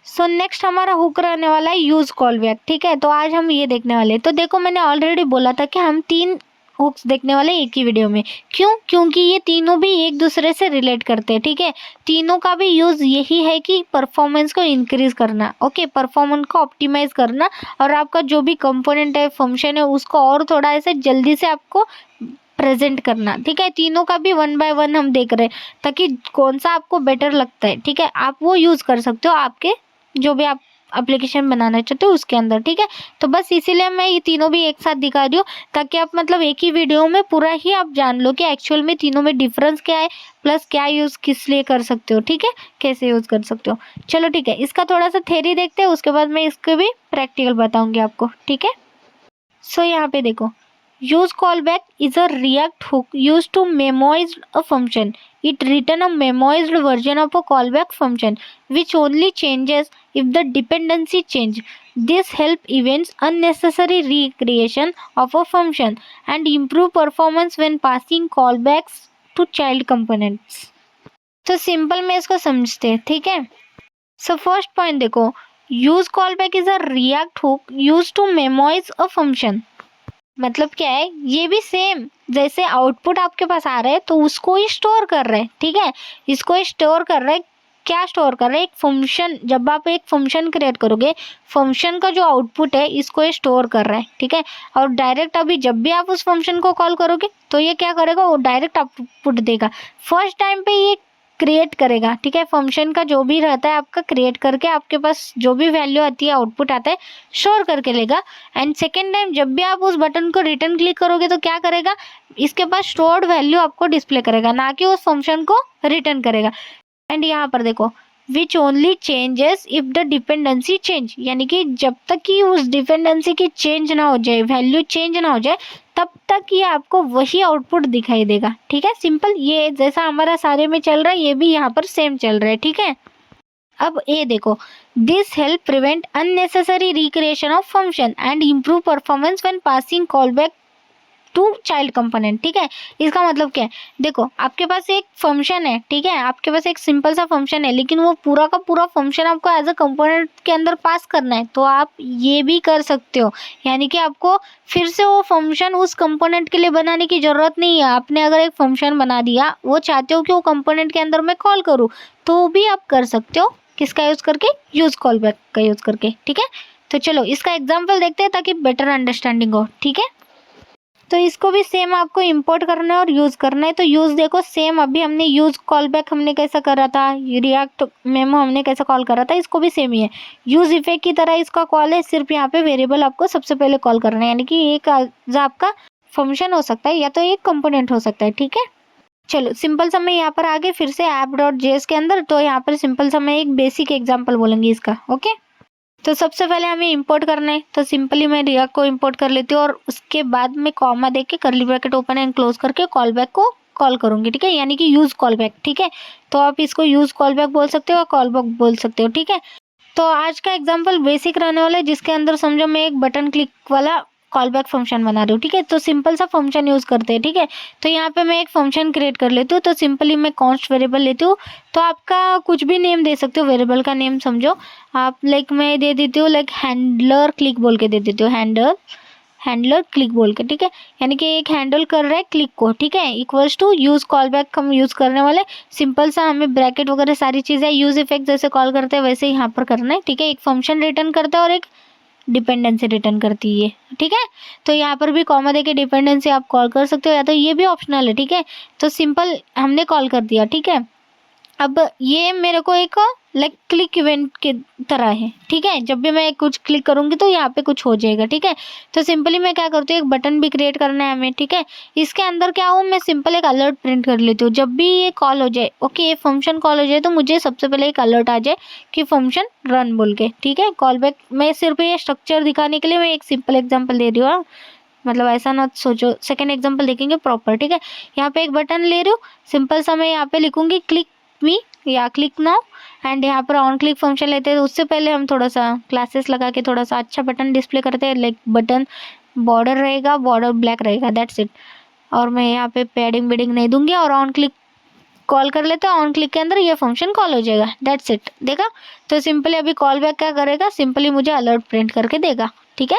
सो नेक्स्ट हमारा हुक रहने वाला है यूज कॉल बैक, ठीक है। तो आज हम ये देखने वाले हैं। तो देखो, मैंने ऑलरेडी बोला था कि हम 3 हुक्स देखने वाले एक ही वीडियो में। क्यों? क्योंकि ये तीनों भी एक दूसरे से रिलेट करते हैं, ठीक है। तीनों का भी यूज यही है कि परफॉर्मेंस को इंक्रीज करना, ओके, परफॉर्मेंस को ऑप्टिमाइज करना, और आपका जो भी कंपोनेंट है, फंक्शन है, उसको और थोड़ा ऐसे जल्दी से आपको प्रेजेंट करना, ठीक है। तीनों का भी 1 बाय 1 हम देख रहे हैं, ताकि कौन सा आपको बेटर लगता है, ठीक है, आप वो यूज कर सकते हो आपके जो भी आप एप्लीकेशन बनाना चाहते हो उसके अंदर, ठीक है। तो बस इसीलिए मैं ये तीनों भी एक साथ दिखा रही हूँ, ताकि आप मतलब एक ही वीडियो में पूरा ही आप जान लो कि एक्चुअल में तीनों में डिफरेंस क्या है, प्लस क्या यूज़ किस लिए कर सकते हो, ठीक है, कैसे यूज़ कर सकते हो। चलो ठीक है, इसका थोड़ा सा थ्योरी देखते हैं, उसके बाद मैं इसके भी प्रैक्टिकल बताऊंगी आपको, ठीक है। सो यहाँ पे देखो, use callback is a React hook used to memoize a function. It return a memoized version of a callback function, which only changes if the dependency change. This help events unnecessary recreation of a function and improve performance when passing callbacks to child components. तो simple में इसको समझते हैं, ठीक है। So first point देखो, use callback is a React hook use to memoize a function. मतलब क्या है, ये भी सेम जैसे आउटपुट आपके पास आ रहा है तो उसको ही स्टोर कर रहे हैं, ठीक है। इसको ही स्टोर कर रहे हैं, क्या स्टोर कर रहे हैं, एक फंक्शन। जब आप एक फंक्शन क्रिएट करोगे, फंक्शन का जो आउटपुट है इसको ये स्टोर कर रहा है, ठीक है। और डायरेक्ट अभी जब भी आप उस फंक्शन को कॉल करोगे तो ये क्या करेगा, वो डायरेक्ट आउटपुट देगा। फर्स्ट टाइम पे ये क्रिएट करेगा, ठीक है, फंक्शन का जो भी रहता है आपका क्रिएट करके आपके पास जो भी वैल्यू आती है, आउटपुट आता है, स्टोर करके लेगा। एंड सेकेंड टाइम जब भी आप उस बटन को रिटर्न क्लिक करोगे तो क्या करेगा, इसके पास स्टोर्ड वैल्यू आपको डिस्प्ले करेगा, ना कि उस फंक्शन को रिटर्न करेगा। एंड यहाँ पर देखो, which only changes if the dependency change, यानी कि जब तक कि उस डिपेंडेंसी की चेंज ना हो जाए, वैल्यू चेंज ना हो जाए, तब तक ये आपको वही आउटपुट दिखाई देगा, ठीक है, सिंपल। ये जैसा हमारा सारे में चल रहा है, ये भी यहाँ पर सेम चल रहा है, ठीक है। अब ये देखो, this help prevent unnecessary recreation of function and improve performance when passing callback to child component, ठीक है। इसका मतलब क्या है, देखो आपके पास एक फंक्शन है, ठीक है, आपके पास एक सिंपल सा फंक्शन है, लेकिन वो पूरा का पूरा फंक्शन आपको एज अ कंपोनेंट के अंदर पास करना है, तो आप ये भी कर सकते हो। यानी कि आपको फिर से वो फंक्शन उस कंपोनेंट के लिए बनाने की ज़रूरत नहीं है। आपने अगर एक फंक्शन बना दिया, वो चाहते हो कि वो कंपोनेंट के अंदर मैं कॉल करूँ, तो भी आप कर सकते हो। किसका यूज़ करके, यूज़ कॉल बैक का यूज़ करके, ठीक है। तो चलो इसका एग्जाम्पल देखते हैं ताकि बेटर अंडरस्टैंडिंग हो, ठीक है। तो इसको भी सेम आपको इंपोर्ट करना है और यूज़ करना है। तो यूज़ देखो सेम, अभी हमने यूज़ कॉल बैक हमने कैसा करा था, रिएक्ट मेमो हमने कैसा कॉल करा था, इसको भी सेम ही है। यूज़ इफेक्ट की तरह इसका कॉल है, सिर्फ यहाँ पे वेरिएबल आपको सबसे पहले कॉल करना है, यानी कि एक आपका फंक्शन हो सकता है या तो एक कंपोनेंट हो सकता है, ठीक है। चलो सिंपल सा मैं यहाँ पर आगे फिर से app.js के अंदर, तो यहाँ पर सिंपल सा मैं एक बेसिक एग्जांपल बोलूंगी इसका। ओके, तो सबसे पहले हमें इंपोर्ट करना है, तो सिंपली मैं रिएक्ट को इंपोर्ट कर लेती हूँ और उसके बाद में कॉमा दे के curly bracket open and close करके कॉल बैक को कॉल करूंगी। ठीक है, यानी कि यूज कॉल बैक। ठीक है, तो आप इसको यूज कॉल बैक बोल सकते हो, कॉल बैक बोल सकते हो। ठीक है, तो आज का एग्जाम्पल बेसिक रहने वाला है, जिसके अंदर समझो मैं एक बटन क्लिक वाला कॉल बैक फंक्शन बना रही हूँ। ठीक है, तो सिंपल सा फंक्शन यूज करते हैं। ठीक है, तो यहाँ पे मैं एक फंक्शन क्रिएट कर लेती हूँ, तो सिंपली मैं कॉन्स्ट वेरिएबल लेती हूँ। तो आपका कुछ भी नेम दे सकते हो, वेरिएबल का नेम समझो आप, लाइक मैं दे देती हूँ लाइक हैंडलर क्लिक बोल के दे देती हूँ, हैंडलर क्लिक बोल के। ठीक है, यानी कि एक हैंडल कर रहा है क्लिक को। ठीक है, equals to use call back हम यूज करने वाले। सिंपल सा हमें ब्रैकेट वगैरह सारी चीजें यूज इफेक्ट जैसे कॉल करते हैं वैसे यहाँ पर करना है। ठीक है, एक फंक्शन रिटर्न करता है और एक डिपेंडेंसी रिटर्न करती है। ठीक है, तो यहाँ पर भी कॉमा देके डिपेंडेंसी आप कॉल कर सकते हो, या तो ये भी ऑप्शनल है। ठीक है, तो सिंपल हमने कॉल कर दिया। ठीक है, अब ये मेरे को एक लाइक क्लिक इवेंट की तरह है। ठीक है, जब भी मैं कुछ क्लिक करूंगी तो यहाँ पे कुछ हो जाएगा। ठीक है, तो सिंपली मैं क्या करती हूँ, एक बटन भी क्रिएट करना है हमें। ठीक है, इसके अंदर क्या हो, मैं सिंपल एक अलर्ट प्रिंट कर लेती हूँ जब भी ये कॉल हो जाए। ओके, ये फंक्शन कॉल हो जाए तो मुझे सबसे पहले एक अलर्ट आ जाए कि फंक्शन रन बोल के। ठीक है, कॉल बैक मैं सिर्फ ये स्ट्रक्चर दिखाने के लिए मैं एक सिंपल एग्जाम्पल दे रही हूँ, हाँ। मतलब ऐसा ना सोचो, सेकेंड एग्जाम्पल देखेंगे प्रॉपर। ठीक है, यहाँ पे एक बटन ले रही हूँ, सिंपल सा मैं यहाँ पे लिखूंगी क्लिक मी या क्लिक नाउ, एंड यहाँ पर ऑन क्लिक फंक्शन लेते हैं। तो उससे पहले हम थोड़ा सा क्लासेस लगा के थोड़ा सा अच्छा बटन डिस्प्ले करते हैं, लाइक बटन बॉर्डर रहेगा, बॉर्डर ब्लैक रहेगा, दैट्स इट। और मैं यहाँ पे पैडिंग बीडिंग नहीं दूंगी और ऑन क्लिक कॉल कर लेते हैं। ऑन क्लिक के अंदर ये फंक्शन कॉल हो जाएगा, दैट्स इट। देखा, तो सिंपली अभी कॉल बैक क्या करेगा, सिंपली मुझे अलर्ट प्रिंट करके देगा। ठीक है,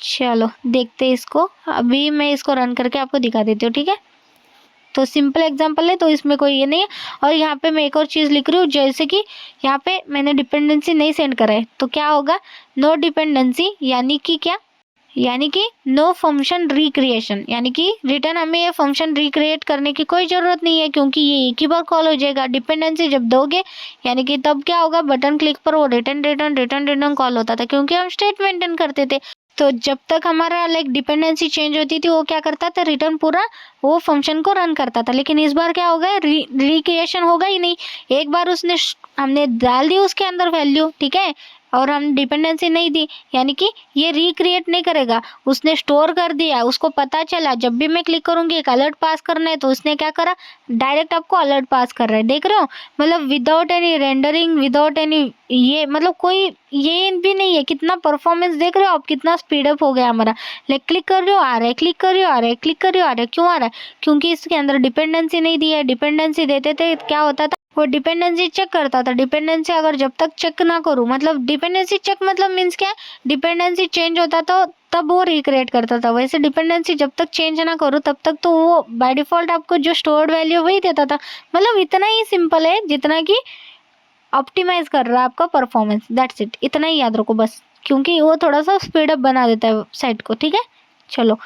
चलो देखते हैं इसको। अभी मैं इसको रन करके आपको दिखा देती हूँ। ठीक है, तो सिंपल एग्जांपल है, तो इसमें कोई ये नहीं है। और यहाँ पे मैं एक और चीज़ लिख रही हूँ, जैसे कि यहाँ पे मैंने डिपेंडेंसी नहीं सेंड करा है, तो क्या होगा, नो डिपेंडेंसी, यानी कि क्या, यानी कि नो फंक्शन रिक्रिएशन, यानी कि रिटर्न हमें ये फंक्शन रिक्रिएट करने की कोई ज़रूरत नहीं है, क्योंकि ये एक ही बार कॉल हो जाएगा। डिपेंडेंसी जब दोगे यानी कि तब क्या होगा, बटन क्लिक पर वो return return return return call होता था, क्योंकि हम स्टेट मेंटेन करते थे। तो जब तक हमारा लाइक डिपेंडेंसी चेंज होती थी, वो क्या करता था, रिटर्न पूरा वो फंक्शन को रन करता था। लेकिन इस बार क्या होगा, रिक्रिएशन होगा ही नहीं। एक बार उसने हमने डाल दी उसके अंदर वैल्यू। ठीक है, और हम डिपेंडेंसी नहीं दी, यानी कि ये रिक्रिएट नहीं करेगा, उसने स्टोर कर दिया। उसको पता चला जब भी मैं क्लिक करूंगी एक अलर्ट पास करना है, तो उसने क्या करा, डायरेक्ट आपको अलर्ट पास कर रहा है। देख रहे हो, मतलब without any rendering, without any ये मतलब कोई ये भी नहीं है। कितना परफॉर्मेंस देख रहे हो आप, कितना स्पीड अप हो गया हमारा। लाइक क्लिक कर रहे हो आ रहा है, क्लिक कर रहे हो आ रहा है, क्लिक कर रहे हो आ रहा है। क्यों आ रहा है, क्योंकि इसके अंदर डिपेंडेंसी नहीं दी है। डिपेंडेंसी देते थे क्या होता था, वो डिपेंडेंसी चेक करता था। डिपेंडेंसी अगर जब तक चेक ना करूँ, मतलब डिपेंडेंसी चेक मतलब मीन्स क्या है, डिपेंडेंसी चेंज होता तो तब वो रिक्रिएट करता था। वैसे डिपेंडेंसी जब तक चेंज ना करूँ तब तक तो वो बाय डिफॉल्ट आपको जो स्टोर्ड वैल्यू वही देता था। मतलब इतना ही सिंपल है, जितना कि ऑप्टिमाइज कर रहा है आपका परफॉर्मेंस, दैट्स इट। इतना ही याद रखो बस, क्योंकि वो थोड़ा सा स्पीड अप बना देता है साइट को। ठीक है, चलो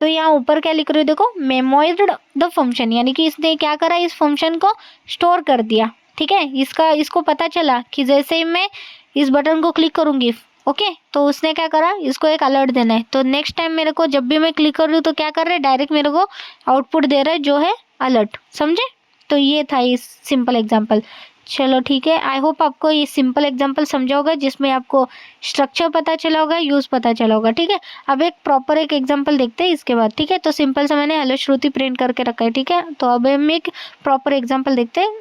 तो यहाँ ऊपर क्या लिख रही हो, देखो मेमोइज्ड द फंक्शन, यानी कि इसने क्या करा, इस फंक्शन को स्टोर कर दिया। ठीक है, इसको पता चला कि जैसे ही मैं इस बटन को क्लिक करूंगी, ओके, तो उसने क्या करा, इसको एक अलर्ट देना है। तो नेक्स्ट टाइम मेरे को जब भी मैं क्लिक कर रही हूँ तो क्या कर रहे हैं, डायरेक्ट मेरे को आउटपुट दे रहा है जो है अलर्ट। समझे, तो ये था इस सिंपल एग्जाम्पल। चलो ठीक है, आई होप आपको ये सिंपल एग्जांपल समझा होगा, जिसमें आपको स्ट्रक्चर पता चला होगा, यूज़ पता चला होगा। ठीक है, अब एक प्रॉपर एक एग्जांपल देखते हैं इसके बाद। ठीक है, तो सिंपल सा मैंने हेलो श्रुति प्रिंट करके रखा है। ठीक है, तो अब हम एक प्रॉपर एग्जांपल देखते हैं।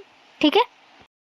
ठीक है,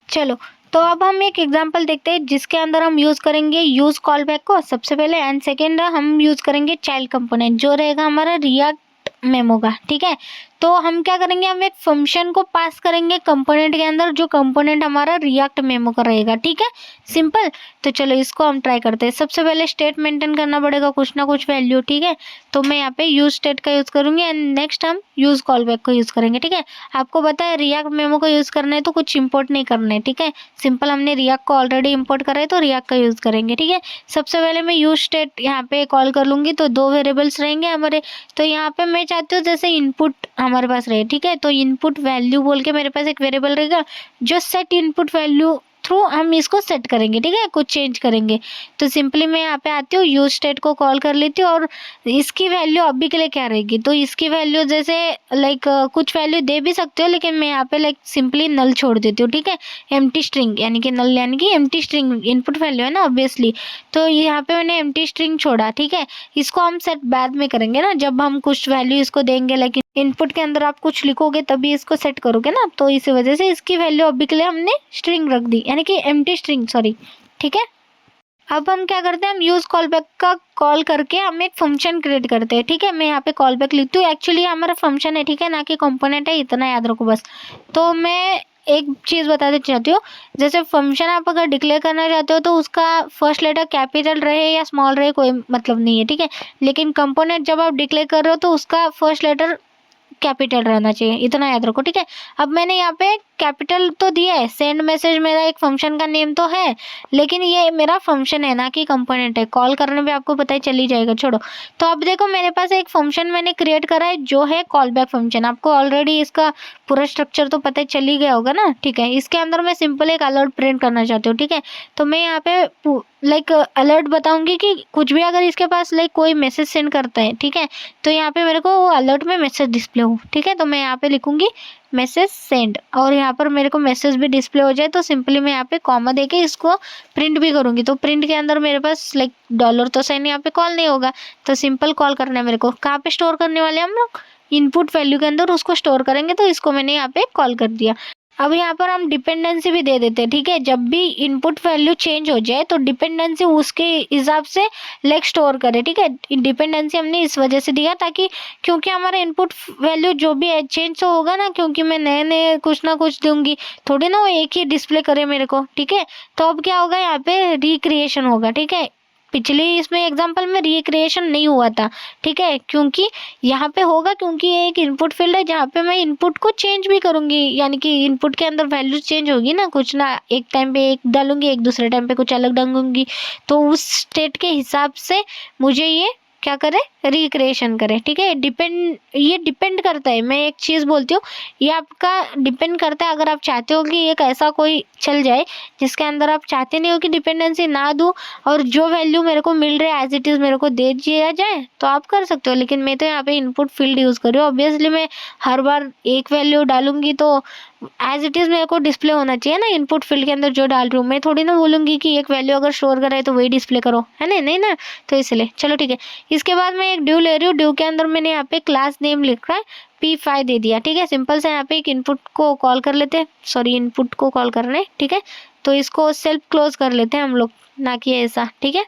चलो तो अब हम एक एग्जांपल देखते हैं जिसके अंदर हम यूज़ करेंगे यूज़ कॉल बैक को सबसे पहले, एंड सेकेंड हम यूज़ करेंगे चाइल्ड कंपोनेंट जो रहेगा हमारा रिएक्ट मेमो का। ठीक है, तो हम क्या करेंगे, हम एक फंक्शन को पास करेंगे कंपोनेंट के अंदर, जो कंपोनेंट हमारा रिएक्ट मेमो का रहेगा। ठीक है, सिंपल। तो चलो इसको हम ट्राई करते हैं। सबसे पहले स्टेट मेंटेन करना पड़ेगा, कुछ ना कुछ वैल्यू। ठीक है, तो मैं यहाँ पे यूज स्टेट का यूज़ करूँगी, एंड नेक्स्ट हम यूज़ कॉल बैक को यूज़ करेंगे। ठीक है, आपको पता है रिएक्ट मेमो को यूज़ करना है तो कुछ इंपोर्ट नहीं करना है। ठीक है, सिंपल हमने रिएक्ट को ऑलरेडी इंपोर्ट करा है तो रिएक्ट का यूज़ करेंगे। ठीक है, सबसे पहले मैं यूज स्टेट यहाँ पे कॉल कर लूँगी, तो दो वेरिएबल्स रहेंगे हमारे। तो यहाँ पे मैं चाहती हूँ जैसे इनपुट हमारे पास रहे। ठीक है, तो इनपुट वैल्यू बोल के मेरे पास एक वेरिएबल रहेगा जो सेट इनपुट वैल्यू थ्रू हम इसको सेट करेंगे, ठीक है, कुछ चेंज करेंगे। तो सिंपली मैं यहाँ पे आती हूँ, यूज स्टेट को कॉल कर लेती हूँ और इसकी वैल्यू अभी के लिए क्या रहेगी, तो इसकी वैल्यू जैसे लाइक कुछ वैल्यू दे भी सकते हो, लेकिन मैं यहाँ पे लाइक सिंपली नल छोड़ देती हूँ, ठीक है। एम्प्टी स्ट्रिंग यानी कि नल यानी कि एम्प्टी स्ट्रिंग इनपुट वैल्यू है ना ऑब्वियसली, तो यहाँ पे मैंने एम्प्टी स्ट्रिंग छोड़ा, ठीक है। इसको हम सेट बाद में करेंगे ना, जब हम कुछ वैल्यू इसको देंगे, लेकिन इनपुट के अंदर आप कुछ लिखोगे तभी इसको सेट करोगे ना, तो इसी वजह से इसकी वैल्यू अभी के लिए हमने स्ट्रिंग रख दी, यानी कि एम्प्टी स्ट्रिंग, सॉरी, ठीक है। अब हम क्या करते हैं, हम यूज कॉल बैक का कॉल करके हम एक फंक्शन क्रिएट करते हैं, ठीक है। मैं यहाँ पे कॉल बैक लिखती हूँ, एक्चुअली हमारा फंक्शन है, ठीक है, ना कि कंपोनेंट है, इतना याद रखो बस। तो मैं एक चीज़ बताना चाहती हूँ, जैसे फंक्शन आप अगर डिक्लेयर करना चाहते हो तो उसका फर्स्ट लेटर कैपिटल रहे या स्मॉल रहे कोई मतलब नहीं है, ठीक है। लेकिन कंपोनेंट जब आप डिक्लेयर कर रहे हो तो उसका फर्स्ट लेटर कैपिटल रहना चाहिए, इतना याद रखो, ठीक है। अब मैंने यहाँ पे कैपिटल तो दिया है, सेंड मैसेज मेरा एक फंक्शन का नेम तो है, लेकिन ये मेरा फंक्शन है ना कि कंपोनेंट है, कॉल करने पे आपको पता ही चल ही जाएगा, छोड़ो। तो अब देखो मेरे पास एक फंक्शन मैंने क्रिएट करा है जो है कॉल बैक फंक्शन, आपको ऑलरेडी इसका पूरा स्ट्रक्चर तो पता ही चल ही गया होगा ना, ठीक है। इसके अंदर मैं सिंपल एक अलर्ट प्रिंट करना चाहती हूँ, ठीक है। तो मैं यहाँ पे लाइक अलर्ट बताऊंगी कि कुछ भी अगर इसके पास लाइक कोई मैसेज सेंड करता है, ठीक है, तो यहाँ पे मेरे को वो अलर्ट में मैसेज डिस्प्ले हो, ठीक है। तो मैं यहाँ पे लिखूंगी मैसेज सेंड, और यहाँ पर मेरे को मैसेज भी डिस्प्ले हो जाए, तो सिंपली मैं यहाँ पे कॉमा देके इसको प्रिंट भी करूँगी। तो प्रिंट के अंदर मेरे पास लाइक डॉलर तो साइन यहाँ पे कॉल नहीं होगा, तो सिंपल कॉल करना है मेरे को। कहाँ पे स्टोर करने वाले हम लोग, इनपुट वैल्यू के अंदर उसको स्टोर करेंगे, तो इसको मैंने यहाँ पे कॉल कर दिया। अब यहाँ पर हम डिपेंडेंसी भी दे देते हैं, ठीक है। जब भी इनपुट वैल्यू चेंज हो जाए तो डिपेंडेंसी उसके हिसाब से लाइक स्टोर करे, ठीक है। डिपेंडेंसी हमने इस वजह से दिया ताकि, क्योंकि हमारा इनपुट वैल्यू जो भी है चेंज तो होगा ना, क्योंकि मैं नए नए कुछ ना कुछ दूंगी, थोड़ी ना वो एक ही डिस्प्ले करे मेरे को, ठीक है। तो अब क्या होगा, यहाँ पे रिक्रिएशन होगा, ठीक है। पिछले इसमें एग्जांपल में रिक्रिएशन नहीं हुआ था, ठीक है, क्योंकि यहाँ पे होगा, क्योंकि ये एक इनपुट फील्ड है जहाँ पे मैं इनपुट को चेंज भी करूंगी, यानी कि इनपुट के अंदर वैल्यू चेंज होगी ना, कुछ ना, एक टाइम पे एक डालूंगी, एक दूसरे टाइम पे कुछ अलग डालूंगी, तो उस स्टेट के हिसाब से मुझे ये क्या करे, रिक्रिएशन करे, ठीक है। ये डिपेंड करता है, मैं एक चीज़ बोलती हूँ, ये आपका डिपेंड करता है। अगर आप चाहते हो कि एक ऐसा कोई चल जाए जिसके अंदर आप चाहते नहीं हो कि डिपेंडेंसी ना दूँ और जो वैल्यू मेरे को मिल रहा है एज इट इज़ मेरे को दे दिया जाए, तो आप कर सकते हो। लेकिन मैं तो यहाँ पे इनपुट फील्ड यूज़ कर रही हूँ, ऑब्वियसली मैं हर बार एक वैल्यू डालूंगी तो एज इट इज़ मेरे को डिस्प्ले होना चाहिए ना इनपुट फील्ड के अंदर जो डाल रही हूँ। मैं थोड़ी ना बोलूँगी कि एक वैल्यू अगर स्टोर कर रहा है तो वही डिस्प्ले करो, है ना, नहीं ना, तो इसलिए चलो ठीक है। इसके बाद मैं एक ड्यू ले रही हूँ, ड्यू के अंदर मैंने यहाँ पे क्लास नेम लिखा है P5 दे दिया, ठीक है। सिंपल से यहाँ पे एक इनपुट को कॉल कर लेते हैं, सॉरी इनपुट को कॉल कर रहे हैं, ठीक है। तो इसको सेल्फ क्लोज कर लेते हैं हम लोग, ना कि ऐसा, ठीक है।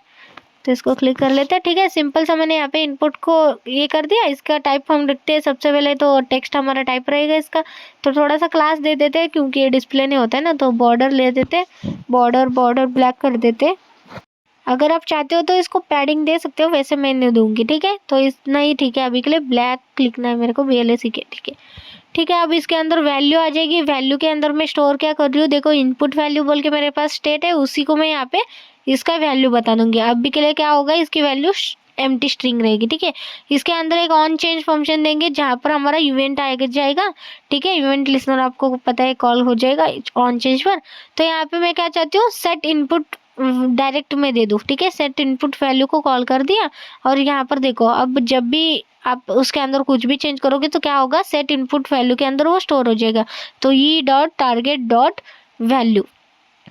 तो इसको क्लिक कर लेते हैं, ठीक है। सिंपल सा मैंने यहाँ पे इनपुट को ये कर दिया। इसका टाइप हम लिखते हैं सबसे पहले, तो टेक्स्ट हमारा टाइप रहेगा इसका, तो थोड़ा सा क्लास दे देते हैं क्योंकि ये डिस्प्ले नहीं होता है ना, तो बॉर्डर ले देते हैं, बॉर्डर ब्लैक कर देते हैं। अगर आप चाहते हो तो इसको पैडिंग दे सकते हो, वैसे मैं नहीं दूंगी, ठीक है। तो इतना ही ठीक है, अभी के लिए ब्लैक लिखना है मेरे को, BLACK, ठीक है, ठीक है। अब इसके अंदर वैल्यू आ जाएगी, वैल्यू के अंदर मैं स्टोर क्या कर रही हूँ, देखो इनपुट वैल्यू बोल के मेरे पास स्टेट है, उसी को मैं यहाँ पे इसका वैल्यू बता दूंगी। अभी के लिए क्या होगा, इसकी वैल्यू एम्प्टी स्ट्रिंग रहेगी, ठीक है। इसके अंदर एक ऑन चेंज फंक्शन देंगे जहाँ पर हमारा इवेंट आएगा जाएगा, ठीक है। इवेंट लिस्नर आपको पता है कॉल हो जाएगा ऑन चेंज पर। तो यहाँ पे मैं क्या चाहती हूँ, सेट इनपुट डायरेक्ट में दे दूँ, ठीक है। सेट इनपुट वैल्यू को कॉल कर दिया, और यहाँ पर देखो अब जब भी आप उसके अंदर कुछ भी चेंज करोगे तो क्या होगा, सेट इनपुट वैल्यू के अंदर वो स्टोर हो जाएगा। तो e.target.value,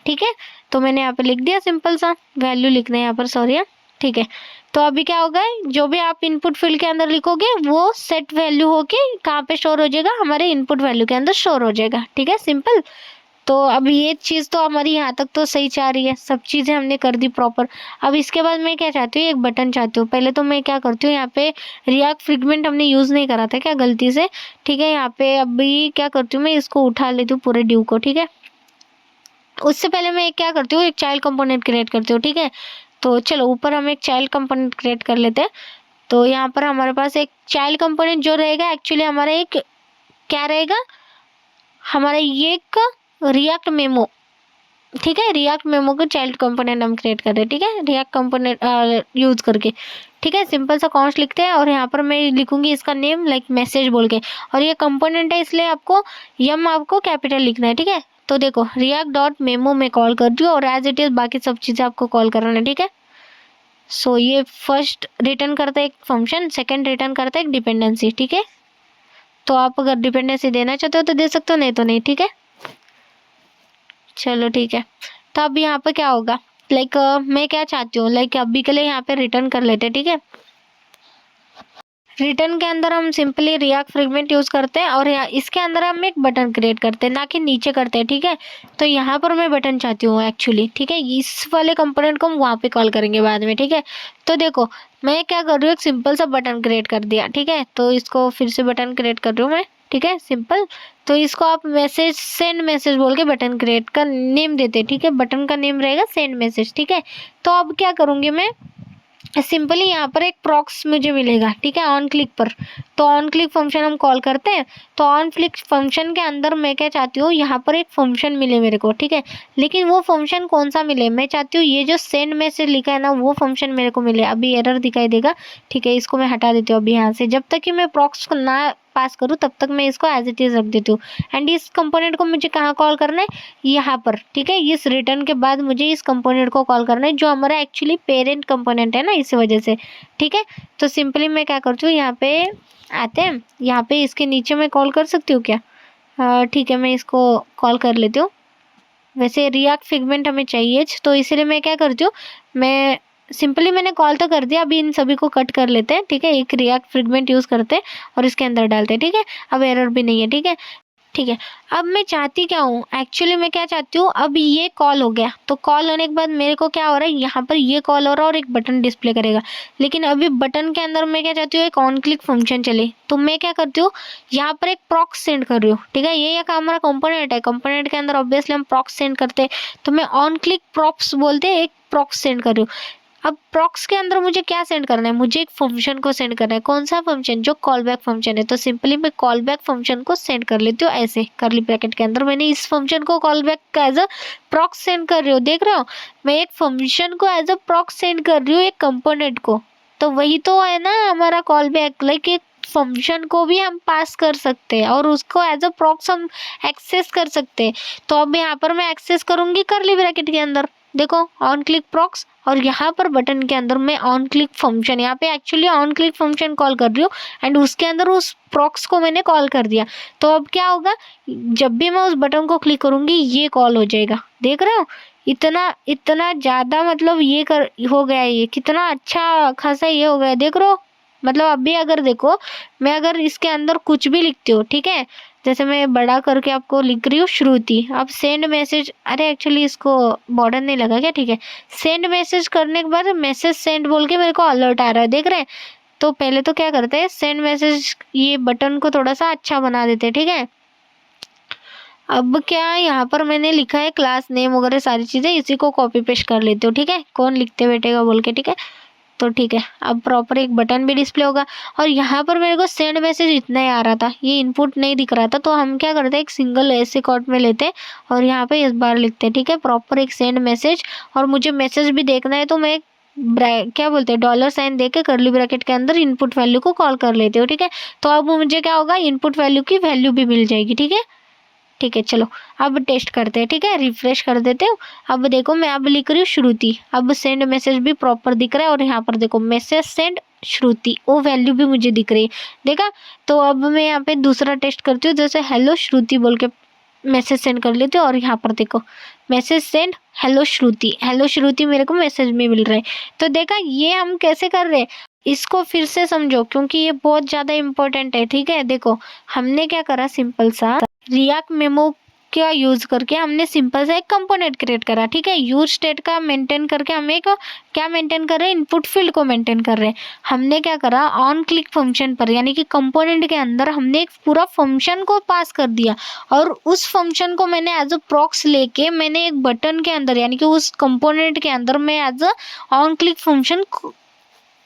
ठीक है। तो मैंने यहाँ पे लिख दिया, सिंपल सा वैल्यू लिखना है यहाँ पर, सॉरी, ठीक है। तो अभी क्या होगा, जो भी आप इनपुट फील्ड के अंदर लिखोगे वो सेट वैल्यू होके कहाँ पे स्टोर हो जाएगा, हमारे इनपुट वैल्यू के अंदर स्टोर हो जाएगा, ठीक है, सिंपल। तो अब ये चीज़ तो हमारी यहाँ तक तो सही चाह रही है, सब चीज़ें हमने कर दी प्रॉपर। अब इसके बाद मैं क्या चाहती हूँ, एक बटन चाहती हूँ। पहले तो मैं क्या करती हूँ, यहाँ पे रिएक्ट फ्रेगमेंट हमने यूज़ नहीं करा था क्या गलती से, ठीक है। यहाँ पे अभी क्या करती हूँ, मैं इसको उठा लेती हूँ पूरे ड्यू को, ठीक है। उससे पहले मैं क्या करती हूँ, एक चाइल्ड कंपोनेंट क्रिएट करती हूँ, ठीक है। तो चलो ऊपर हम एक चाइल्ड कंपोनेंट क्रिएट कर लेते हैं। तो यहाँ पर हमारे पास एक चाइल्ड कंपोनेंट जो रहेगा, एक्चुअली हमारा एक क्या रहेगा, हमारा ये एक रिएक्ट मेमो, ठीक है। रिएक्ट मेमो का चाइल्ड कंपोनेंट हम क्रिएट कर रहे हैं, ठीक है, रिएक्ट कंपोनेंट यूज करके, ठीक है। सिंपल सा कॉन्स्ट लिखते हैं, और यहाँ पर मैं लिखूंगी इसका नेम लाइक मैसेज बोल के, और ये कंपोनेंट है इसलिए आपको आपको कैपिटल लिखना है, ठीक है। तो देखो react डॉट मेमो में कॉल कर रही हूँ और एज इट इज बाकी सब चीज़ें आपको कॉल करना है, ठीक है। सो ये फर्स्ट रिटर्न करता है एक फंक्शन, सेकंड रिटर्न करता है एक डिपेंडेंसी, ठीक है। तो आप अगर डिपेंडेंसी देना चाहते हो तो दे सकते हो, नहीं तो नहीं, ठीक है। चलो ठीक है। तो अब यहाँ पे क्या होगा, लाइक मैं क्या चाहती हूँ, लाइक अभी के लिए यहाँ पे रिटर्न कर लेते हैं, ठीक है। रिटर्न के अंदर हम सिंपली रिएक्ट फ्रेगमेंट यूज करते हैं और इसके अंदर हम एक बटन क्रिएट करते हैं, ना कि नीचे करते हैं, ठीक है। तो यहाँ पर मैं बटन चाहती हूँ एक्चुअली, ठीक है। इस वाले कंपोनेंट को हम वहाँ पे कॉल करेंगे बाद में, ठीक है। तो देखो मैं क्या कर रही हूँ, एक सिंपल सा बटन क्रिएट कर दिया, ठीक है। तो इसको फिर से बटन क्रिएट कर रही हूँ मैं, ठीक है, सिंपल। तो इसको आप मैसेज सेंड मैसेज बोल के बटन क्रिएट का नेम देते, ठीक है। बटन का नेम रहेगा सेंड मैसेज, ठीक है। तो अब क्या करूँगी मैं, सिंपली यहाँ पर एक प्रॉक्स मुझे मिलेगा, ठीक है, ऑन क्लिक पर। तो ऑन क्लिक फंक्शन हम कॉल करते हैं। तो ऑन क्लिक फंक्शन के अंदर मैं क्या चाहती हूँ, यहाँ पर एक फंक्शन मिले मेरे को, ठीक है। लेकिन वो फंक्शन कौन सा मिले, मैं चाहती हूँ ये जो सेंड मैसेज लिखा है ना वो फंक्शन मेरे को मिले। अभी एरर दिखाई देगा, ठीक है, इसको मैं हटा देती हूँ अभी यहाँ से। जब तक कि मैं प्रॉक्स को ना पास करूँ तब तक मैं इसको एज इट इज रख देती हूँ। एंड इस कंपोनेंट को मुझे कहाँ कॉल करना है, यहाँ पर, ठीक है। इस रिटर्न के बाद मुझे इस कंपोनेंट को कॉल करना है जो हमारा एक्चुअली पेरेंट कंपोनेंट है ना, इस वजह से, ठीक है। तो सिंपली मैं क्या करती हूँ, यहाँ पे आते हैं, यहाँ पे इसके नीचे मैं कॉल कर सकती हूँ क्या, ठीक है, मैं इसको कॉल कर लेती हूँ। वैसे रिएक्ट फ्रेगमेंट हमें चाहिए, तो इसीलिए मैं क्या करती हूँ, मैं सिंपली मैंने कॉल तो कर दिया, अभी इन सभी को कट कर लेते हैं, ठीक है। एक रिएक्ट फ्रेगमेंट यूज़ करते हैं और इसके अंदर डालते हैं, ठीक है। अब एरर भी नहीं है, ठीक है, ठीक है। अब मैं चाहती क्या हूँ एक्चुअली, मैं क्या चाहती हूँ, अब ये कॉल हो गया, तो कॉल होने के बाद मेरे को क्या हो रहा है, यहाँ पर ये कॉल हो रहा है और एक बटन डिस्प्ले करेगा। लेकिन अभी बटन के अंदर मैं क्या चाहती हूँ, एक ऑन क्लिक फंक्शन चले। तो मैं क्या करती हूँ, यहाँ पर एक प्रॉक्स सेंड कर रही हूँ, ठीक है। ये एक हमारा कंपोनेंट है, कंपोनेंट के अंदर ऑब्वियसली हम प्रॉक्स सेंड करते हैं। तो मैं ऑन क्लिक प्रॉक्स बोलते हैं, एक प्रॉक्स सेंड कर रही हूँ। अब प्रॉक्स के अंदर मुझे क्या सेंड करना है, मुझे एक फंक्शन को सेंड करना है। कौन सा फंक्शन, जो कॉल बैक फंक्शन है। तो सिंपली मैं कॉल बैक फंक्शन को सेंड कर लेती हूँ ऐसे करली ब्रैकेट के अंदर। मैंने इस फंक्शन को callback as a props send कर रही हूँ, देख रहे हो, मैं एक फंक्शन को एज अ प्रॉक्स सेंड कर रही हूँ एक कंपोनेंट को। तो वही तो है ना हमारा कॉल बैक, लाइक एक फंक्शन को भी हम पास कर सकते हैं और उसको एज अ प्रॉक्स हम एक्सेस कर सकते हैं। तो अब यहाँ पर मैं एक्सेस करूंगी करली ब्रैकेट के अंदर, देखो ऑन क्लिक प्रॉक्स, और यहाँ पर बटन के अंदर मैं ऑन क्लिक फंक्शन, यहाँ पे actually on click function call कर रही हूँ एंड उसके अंदर उस प्रॉक्स को मैंने कॉल कर दिया। तो अब क्या होगा, जब भी मैं उस बटन को क्लिक करूंगी ये कॉल हो जाएगा, देख रहे हो। इतना इतना ज़्यादा मतलब ये कर हो गया है, ये कितना अच्छा खासा ये हो गया है, देख रहे हो। मतलब अभी अगर देखो, मैं अगर इसके अंदर कुछ भी लिखती हूँ, ठीक है, जैसे मैं बड़ा करके आपको लिख रही हूँ श्रुति। अब सेंड मैसेज, अरे एक्चुअली इसको बॉर्डर नहीं लगा क्या, ठीक है। सेंड मैसेज करने के बाद मैसेज सेंड बोल के मेरे को अलर्ट आ रहा है, देख रहे हैं। तो पहले तो क्या करते हैं, सेंड मैसेज ये बटन को थोड़ा सा अच्छा बना देते हैं, ठीक है। अब क्या यहाँ पर मैंने लिखा है क्लास नेम वगैरह सारी चीज़ें, इसी को कॉपी पेस्ट कर लेती हूँ, ठीक है। कौन लिखते बैठेगा बोल के, ठीक है। तो ठीक है, अब प्रॉपर एक बटन भी डिस्प्ले होगा। और यहाँ पर मेरे को सेंड मैसेज इतना ही आ रहा था, ये इनपुट नहीं दिख रहा था। तो हम क्या करते हैं, एक सिंगल ऐसे कॉट में लेते हैं और यहाँ पे इस बार लिखते हैं, ठीक है, प्रॉपर एक सेंड मैसेज। और मुझे मैसेज भी देखना है तो मैं क्या बोलते हैं डॉलर साइन दे के करली ब्रैकेट के अंदर इनपुट वैल्यू को कॉल कर लेते हो, ठीक है। तो अब मुझे क्या होगा, इनपुट वैल्यू की वैल्यू भी मिल जाएगी, ठीक है। ठीक है, चलो अब टेस्ट करते हैं, ठीक है, रिफ्रेश कर देते हो। अब देखो मैं अब लिख रही हूँ श्रुति, अब सेंड मैसेज भी प्रॉपर दिख रहा है और यहाँ पर देखो मैसेज सेंड श्रुति, वो वैल्यू भी मुझे दिख रही है, देखा। तो अब मैं यहाँ पे दूसरा टेस्ट करती हूँ, जैसे हेलो श्रुति बोल के मैसेज सेंड कर लेते हो और यहाँ पर देखो मैसेज सेंड हेलो श्रुति मेरे को मैसेज में मिल रहा है। तो देखा ये हम कैसे कर रहे हैं, इसको फिर से समझो क्योंकि ये बहुत ज़्यादा इम्पोर्टेंट है, ठीक है। देखो हमने क्या करा, सिंपल सा रिएक्ट मेमो का यूज करके हमने सिंपल सा एक कंपोनेंट क्रिएट करा, ठीक है। यूज स्टेट का मेंटेन करके हम एक क्या मेंटेन कर रहे हैं, इनपुट फील्ड को मेंटेन कर रहे हैं। हमने क्या करा, ऑन क्लिक फंक्शन पर यानी कि कंपोनेंट के अंदर हमने एक पूरा फंक्शन को पास कर दिया और उस फंक्शन को मैंने एज अ प्रॉक्स लेके मैंने एक बटन के अंदर यानी कि उस कंपोनेंट के अंदर मैं as a on click function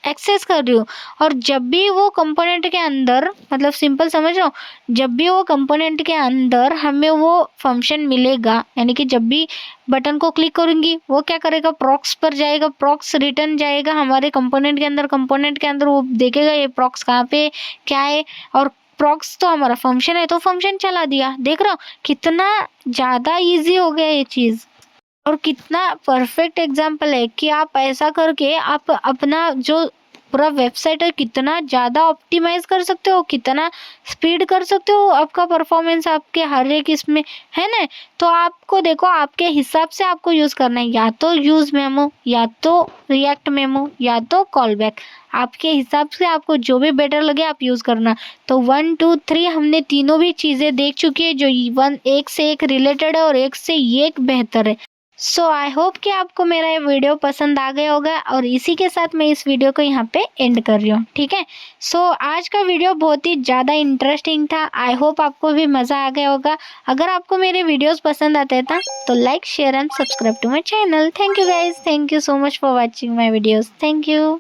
access कर रही हूँ। और जब भी वो कंपोनेंट के अंदर, मतलब सिंपल समझ रहा हूँ, जब भी वो कंपोनेंट के अंदर हमें वो फंक्शन मिलेगा यानी कि जब भी बटन को क्लिक करूंगी वो क्या करेगा, प्रॉक्स पर जाएगा, प्रॉक्स रिटर्न जाएगा हमारे कंपोनेंट के अंदर, कंपोनेंट के अंदर वो देखेगा ये प्रॉक्स कहाँ पे क्या है और प्रॉक्स तो हमारा फंक्शन है तो फंक्शन चला दिया। देख रहे हो कितना ज़्यादा इजी हो गया ये चीज़, और कितना परफेक्ट एग्जाम्पल है कि आप ऐसा करके आप अपना जो पूरा वेबसाइट है कितना ज़्यादा ऑप्टिमाइज कर सकते हो, कितना स्पीड कर सकते हो आपका परफॉर्मेंस आपके हर एक इसमें, है ना। तो आपको देखो आपके हिसाब से आपको यूज़ करना है, या तो यूज़ मेमो, या तो रिएक्ट मेमो, या तो कॉल बैक। आपके हिसाब से आपको जो भी बेटर लगे आप यूज़ करना। तो 1 2 3 हमने तीनों भी चीज़ें देख चुकी है जो एक से एक रिलेटेड है और एक से एक बेहतर है। सो आई होप कि आपको मेरा ये वीडियो पसंद आ गया होगा, और इसी के साथ मैं इस वीडियो को यहाँ पे एंड कर रही हूँ, ठीक है। सो आज का वीडियो बहुत ही ज़्यादा इंटरेस्टिंग था। आई होप आपको भी मज़ा आ गया होगा। अगर आपको मेरे वीडियोस पसंद आते हैं तो like share and subscribe to my channel. Thank you guys, thank you so much for watching my videos, thank you.